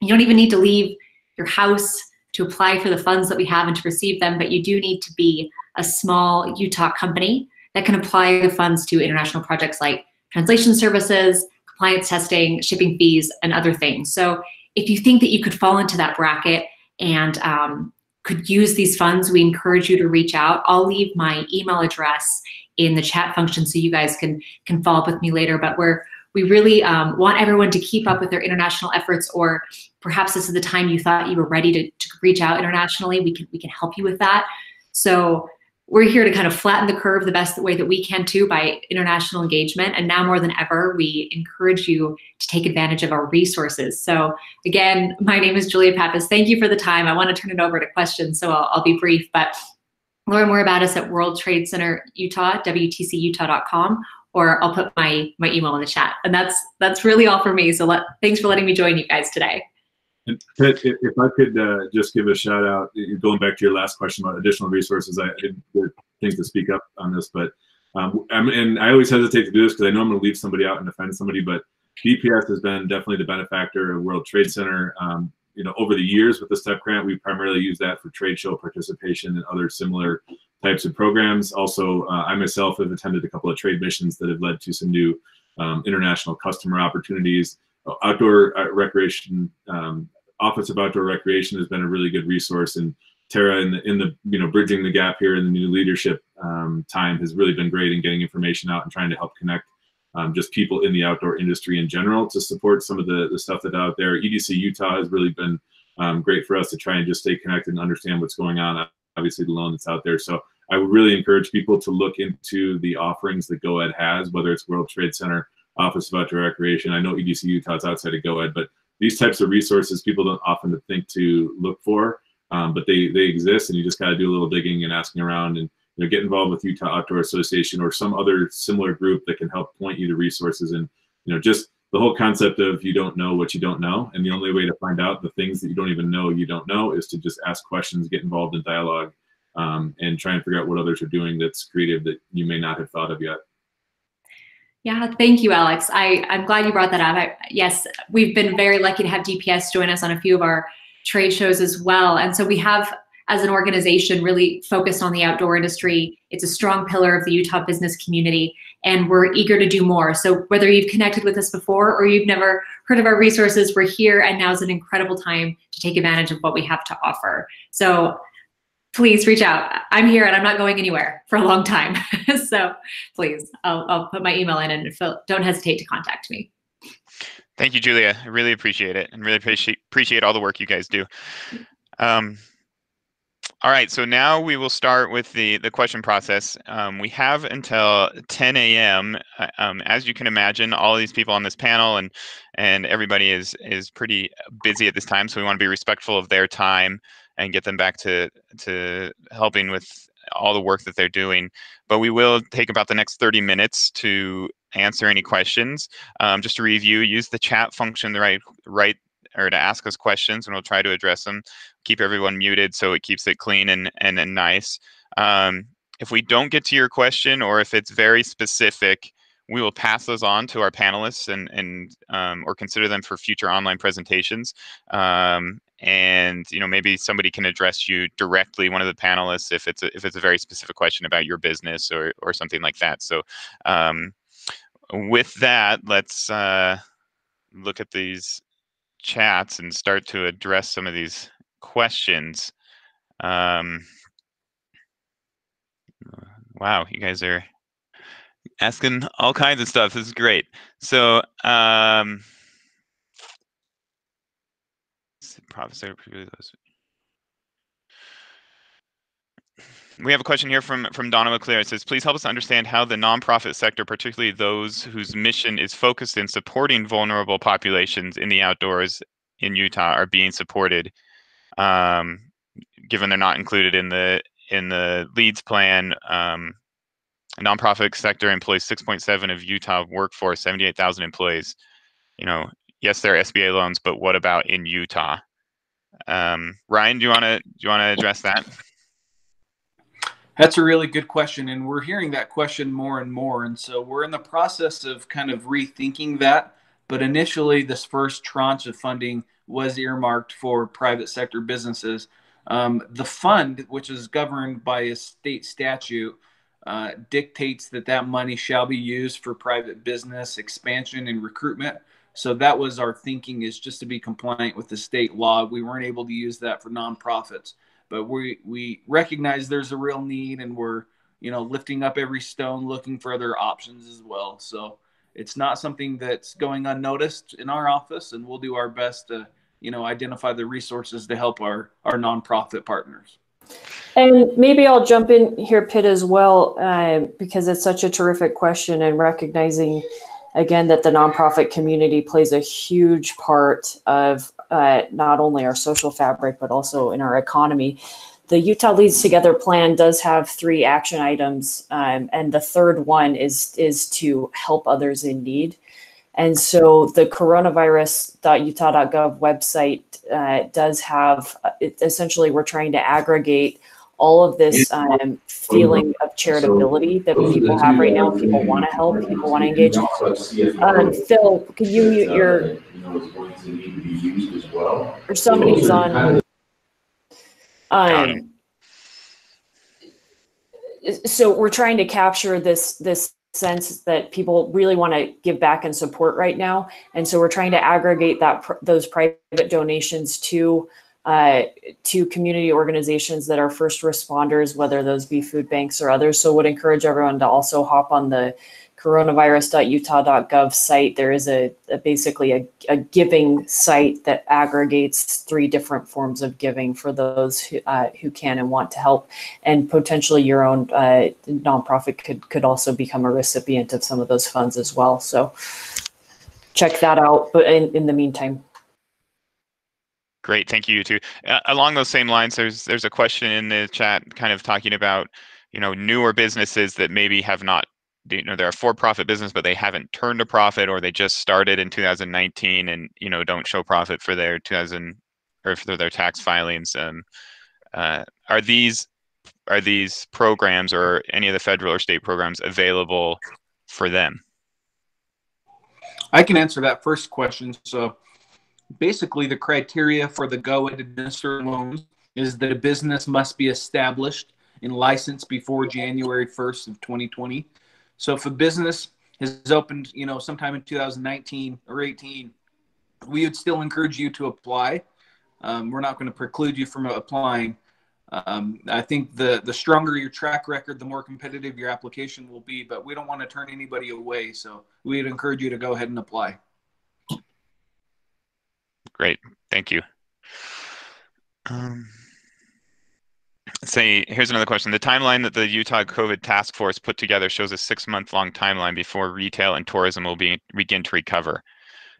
you don't even need to leave your house to apply for the funds that we have and to receive them, but you do need to be a small Utah company that can apply the funds to international projects like translation services, compliance testing, shipping fees, and other things. So if you think that you could fall into that bracket and could use these funds, we encourage you to reach out. I'll leave my email address in the chat function so you guys can follow up with me later. But we really want everyone to keep up with their international efforts, or perhaps this is the time you thought you were ready to reach out internationally. We can help you with that. So we're here to kind of flatten the curve the best way that we can too, by international engagement. And now more than ever, we encourage you to take advantage of our resources. So again, my name is Julia Pappas. Thank you for the time. I want to turn it over to questions, so I'll be brief, but learn more about us at World Trade Center Utah, WTCutah.com, or I'll put my email in the chat. And that's really all for me. So thanks for letting me join you guys today. And Pitt, if I could just give a shout out, going back to your last question about additional resources, I didn't think to speak up on this, but and I always hesitate to do this because I know I'm going to leave somebody out and offend somebody, but DPS has been definitely the benefactor of World Trade Center. Over the years with the STEP grant, we primarily use that for trade show participation and other similar types of programs. Also, I myself have attended a couple of trade missions that have led to some new international customer opportunities. Outdoor recreation, Office of Outdoor Recreation has been a really good resource, and Tara in the bridging the gap here in the new leadership time has really been great in getting information out and trying to help connect just people in the outdoor industry in general to support some of the stuff that's out there. EDC Utah has really been great for us to try and just stay connected and understand what's going on, obviously the loan that's out there. So I would really encourage people to look into the offerings that GoEd has, whether it's World Trade Center, Office of Outdoor Recreation. I know EDC Utah is outside of GoEd, but these types of resources people don't often think to look for, but they exist, and you just got to do a little digging and asking around, and get involved with Utah Outdoor Association or some other similar group that can help point you to resources. And just the whole concept of you don't know what you don't know, and the only way to find out the things that you don't even know you don't know is to just ask questions, get involved in dialogue, and try and figure out what others are doing that's creative that you may not have thought of yet. Yeah, thank you, Alex. I'm glad you brought that up. Yes, we've been very lucky to have DPS join us on a few of our trade shows as well. And so we have, as an organization, really focused on the outdoor industry. It's a strong pillar of the Utah business community, and we're eager to do more. So whether you've connected with us before or you've never heard of our resources, we're here, and now is an incredible time to take advantage of what we have to offer. So please reach out. I'm here and I'm not going anywhere for a long time. So please, I'll put my email in, and don't hesitate to contact me. Thank you, Julia. I really appreciate it, and really appreciate all the work you guys do. All right, so now we will start with the question process. We have until 10 a.m. As you can imagine, all of these people on this panel and everybody is pretty busy at this time, so we want to be respectful of their time and get them back to helping with all the work that they're doing. But we will take about the next 30 minutes to answer any questions. Just to review, use the chat function right or to ask us questions, and we'll try to address them. Keep everyone muted so it keeps it clean and nice. If we don't get to your question, or if it's very specific, we will pass those on to our panelists and or consider them for future online presentations. And maybe somebody can address you directly, one of the panelists, if it's a very specific question about your business or something like that. So with that, let's look at these chats and start to address some of these questions. Wow, you guys are asking all kinds of stuff. This is great. So we have a question here from Donna McClure. It says, please help us understand how the nonprofit sector, particularly those whose mission is focused in supporting vulnerable populations in the outdoors in Utah, are being supported, given they're not included in the LEADS plan. Nonprofit sector employs 6.7% of Utah workforce, 78,000 employees. Yes, there are SBA loans, but what about in Utah? Ryan, do you want to address that? That's a really good question, and we're hearing that question more and more. And so we're in the process of kind of rethinking that. But initially, this first tranche of funding was earmarked for private sector businesses. The fund, which is governed by a state statute, dictates that money shall be used for private business expansion and recruitment. So that was our thinking, is just to be compliant with the state law. We weren't able to use that for nonprofits. But we recognize there's a real need, and we're lifting up every stone, looking for other options as well. So it's not something that's going unnoticed in our office, and we'll do our best to identify the resources to help our nonprofit partners. And maybe I'll jump in here, Pitt, as well, because it's such a terrific question, and recognizing again that the nonprofit community plays a huge part of not only our social fabric, but also in our economy. the Utah Leads Together plan does have 3 action items, and the third one is to help others in need. And so the coronavirus.utah.gov website does have, essentially we're trying to aggregate all of this feeling of charitability that people have right now. People want to help, people want to engage. Phil, can you mute your, or somebody's on. So we're trying to capture this sense that people really want to give back and support right now, and so we're trying to aggregate those private donations to community organizations that are first responders, whether those be food banks or others. So would encourage everyone to also hop on the coronavirus.utah.gov site. There is basically a giving site that aggregates 3 different forms of giving for those who can and want to help, and potentially your own nonprofit could also become a recipient of some of those funds as well. So check that out. But in the meantime. Great, thank you too. Along those same lines, there's a question in the chat kind of talking about, newer businesses that maybe have not, they're a for-profit business, but they haven't turned a profit, or they just started in 2019 and, don't show profit for their for their tax filings. Are these programs or any of the federal or state programs available for them? I can answer that first question. So basically the criteria for the Go and Administer loans is that a business must be established and licensed before January 1st of 2020. So if a business has opened, sometime in 2019 or 18, we would still encourage you to apply. We're not going to preclude you from applying. I think the stronger your track record, the more competitive your application will be, but we don't want to turn anybody away. So we'd encourage you to go ahead and apply. Great, thank you. Here's another question. The timeline that the Utah COVID Task Force put together shows a 6-month-long timeline before retail and tourism will begin to recover.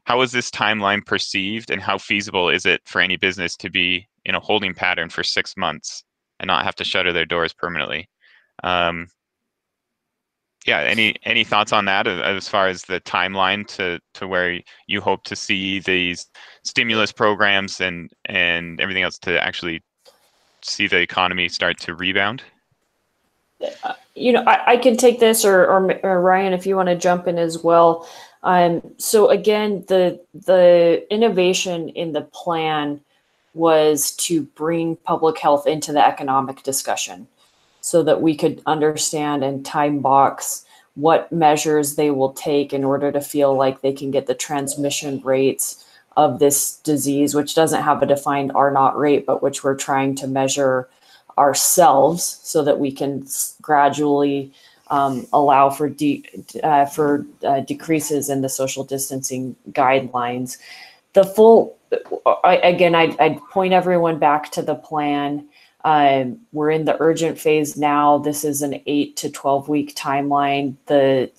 How is this timeline perceived, and how feasible is it for any business to be in a holding pattern for 6 months and not have to shutter their doors permanently? Any thoughts on that as far as the timeline to where you hope to see these stimulus programs and everything else to actually see the economy start to rebound? I can take this, or Ryan, if you want to jump in as well. So again, the innovation in the plan was to bring public health into the economic discussion so that we could understand and time box what measures they will take in order to feel like they can get the transmission rates of this disease, which doesn't have a defined R0 rate, but which we're trying to measure ourselves so that we can gradually allow for decreases in the social distancing guidelines. I'd point everyone back to the plan. We're in the urgent phase now. This is an 8 to 12 week timeline. The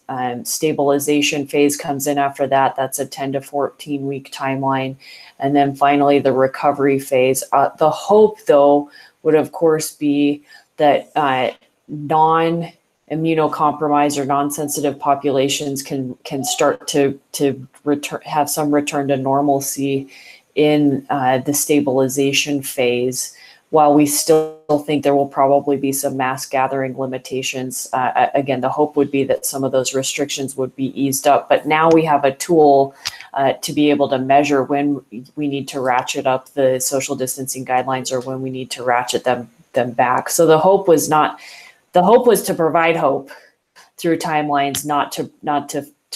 stabilization phase comes in after that. That's a 10 to 14 week timeline. And then finally the recovery phase. The hope though would of course be that non-immunocompromised or non-sensitive populations can start to have some return to normalcy in the stabilization phase, while we still think there will probably be some mass gathering limitations. Again, the hope would be that some of those restrictions would be eased up, but now we have a tool to be able to measure when we need to ratchet up the social distancing guidelines or when we need to ratchet them back. So the hope was to provide hope through timelines, not to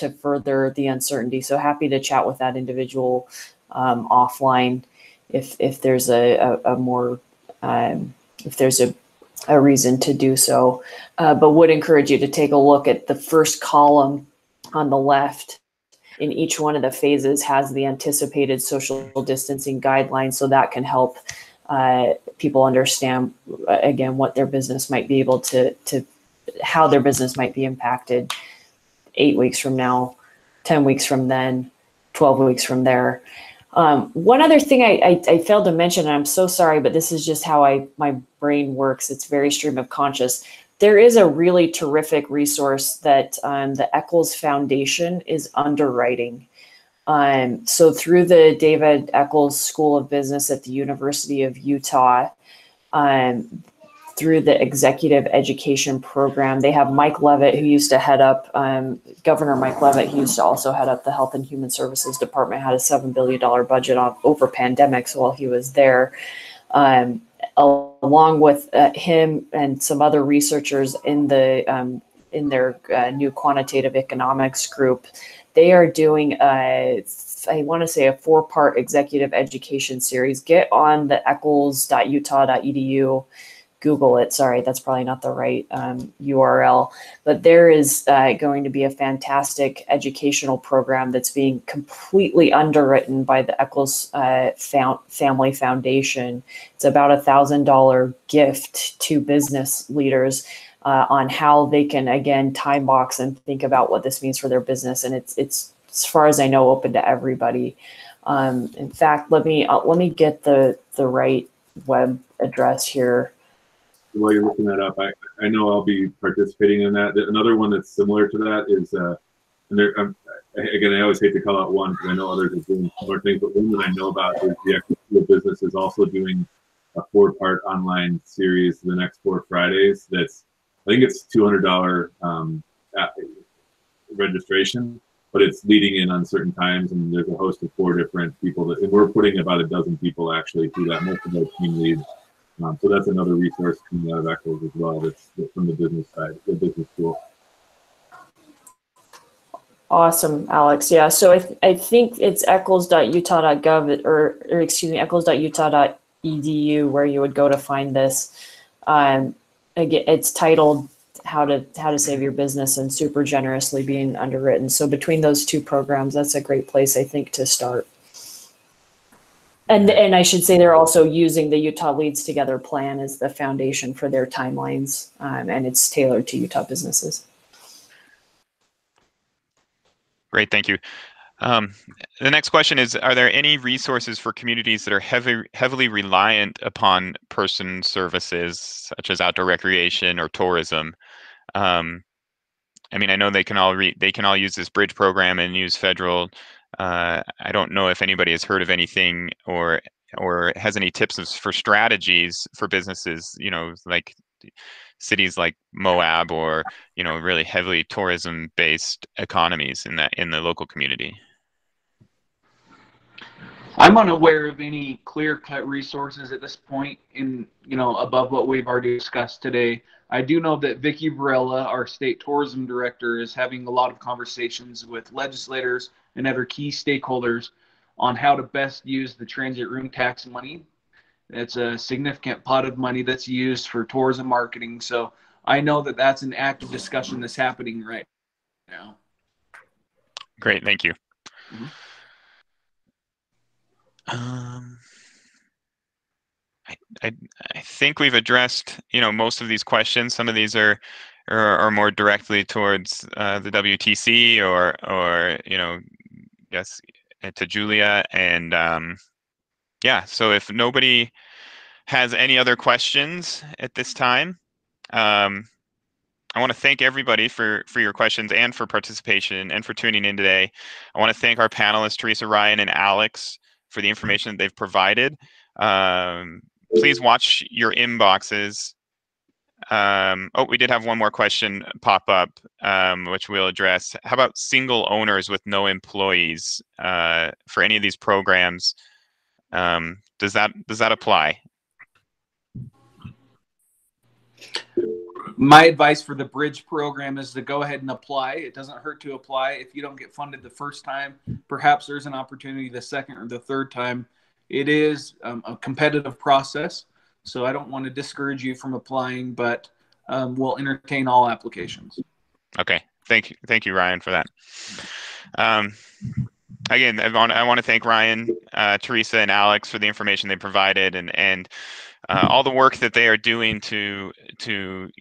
further the uncertainty. So happy to chat with that individual offline if there's if there's a reason to do so, but would encourage you to take a look at the first column on the left. In each one of the phases has the anticipated social distancing guidelines, so that can help people understand again what their business might be able to how their business might be impacted 8 weeks from now, 10 weeks from then, 12 weeks from there. One other thing I failed to mention, and I'm so sorry, but this is just how my brain works. It's very stream of conscious. There is a really terrific resource that the Eccles Foundation is underwriting. So through the David Eccles School of Business at the University of Utah, through the executive education program, they have Mike Levitt, who used to head up, Governor Mike Levitt, who used to also head up the Health and Human Services Department, had a $7 billion budget over pandemics while he was there. Along with him and some other researchers in their new quantitative economics group, they are doing I want to say a 4-part executive education series. Get on the eccles.utah.edu. Google it. Sorry, that's probably not the right URL, but there is going to be a fantastic educational program that's being completely underwritten by the Eccles Family Foundation. It's about $1,000 gift to business leaders on how they can, again, time box and think about what this means for their business. And it's as far as I know, open to everybody. In fact, let me get the right web address here. While you're looking that up, I know I'll be participating in that. Another one that's similar to that is, and again, I always hate to call out one because I know others are doing similar things, but one that I know about is the Eccles School of Business is also doing a 4-part online series the next 4 Fridays. That's, I think it's $200 registration, but it's leading in on certain times, and there's a host of 4 different people and we're putting about a dozen people actually through that, most of those team leads. So that's another resource coming out of Eccles as well. That's from the business side, the business school. Awesome, Alex. Yeah, so I think it's eccles.utah.gov or excuse me, eccles.utah.edu where you would go to find this. Again, it's titled How to Save Your Business and Super Generously being underwritten. So between those 2 programs, that's a great place, I think, to start. And I should say they're also using the Utah Leads Together plan as the foundation for their timelines, and it's tailored to Utah businesses. Great, thank you. The next question is, are there any resources for communities that are heavily reliant upon person services, such as outdoor recreation or tourism? I mean, I know they can all use this bridge program and use federal. I don't know if anybody has heard of anything or has any tips for strategies for businesses, like cities like Moab or, really heavily tourism-based economies in the local community. I'm unaware of any clear-cut resources at this point above what we've already discussed today. I do know that Vicki Varela, our state tourism director, is having a lot of conversations with legislators and other key stakeholders on how to best use the transit room tax money. It's a significant pot of money that's used for tourism marketing. So I know that that's an active discussion that's happening right now. Great, thank you. Mm-hmm. I think we've addressed most of these questions. Some of these are more directly towards the WTC or yes, to Julia, and yeah. So if nobody has any other questions at this time, I want to thank everybody for your questions and for participation and for tuning in today. I want to thank our panelists, Theresa, Ryan, and Alex, for the information that they've provided. Please watch your inboxes. Oh, we did have one more question pop up, which we'll address. How about single owners with no employees for any of these programs? Does that apply? My advice for the Bridge program is to go ahead and apply. It doesn't hurt to apply. If you don't get funded the first time, perhaps there's an opportunity the second or the third time. It is a competitive process, so I don't want to discourage you from applying, but we'll entertain all applications. Okay, thank you, Ryan, for that. Again, I want to thank Ryan, Theresa, and Alex for the information they provided and all the work that they are doing to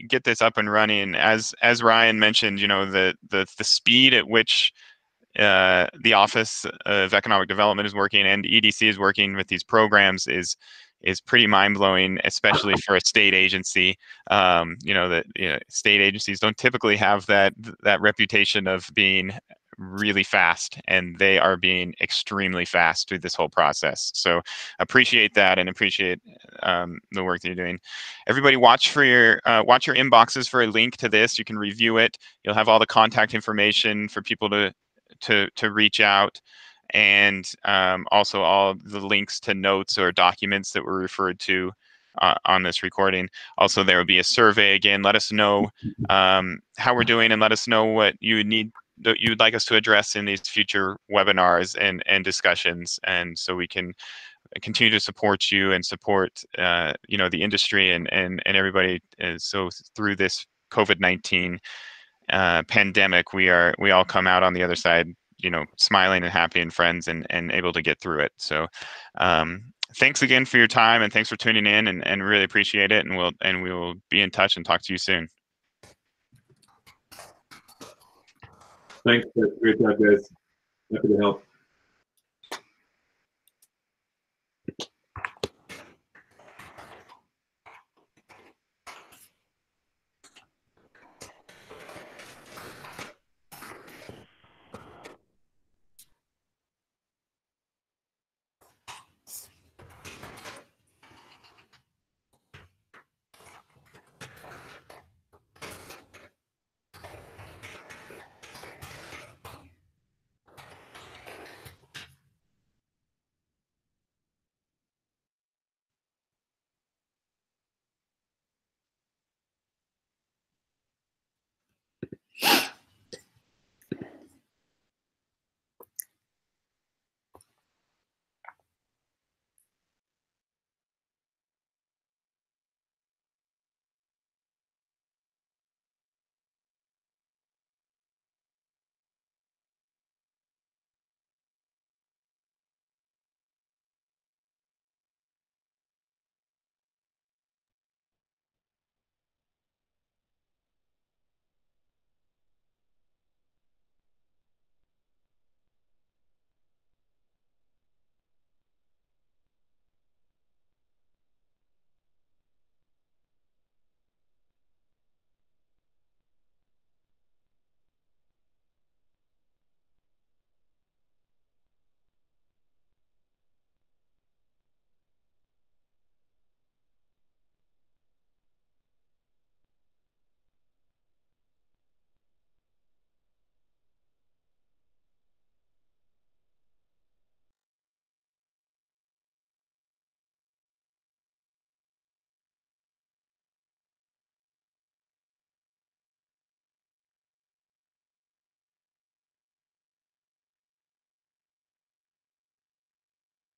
get this up and running. As Ryan mentioned, the speed at which the Office of Economic Development is working and EDC is working with these programs is pretty mind-blowing, especially for a state agency. State agencies don't typically have that reputation of being really fast, and they are being extremely fast through this whole process. So appreciate that, and appreciate the work that you're doing. Everybody watch your inboxes for a link to this. You can review it. You'll have all the contact information for people to reach out, and also all the links to notes or documents that were referred to on this recording. Also, there will be a survey. Again, let us know how we're doing, and let us know what you'd like us to address in these future webinars and discussions, and so we can continue to support you and support the industry and everybody. So through this COVID-19 pandemic, we all come out on the other side, smiling and happy and friends and able to get through it. So thanks again for your time, and thanks for tuning in, and really appreciate it. And we will be in touch and talk to you soon. Thanks. Great job, guys. Happy to help.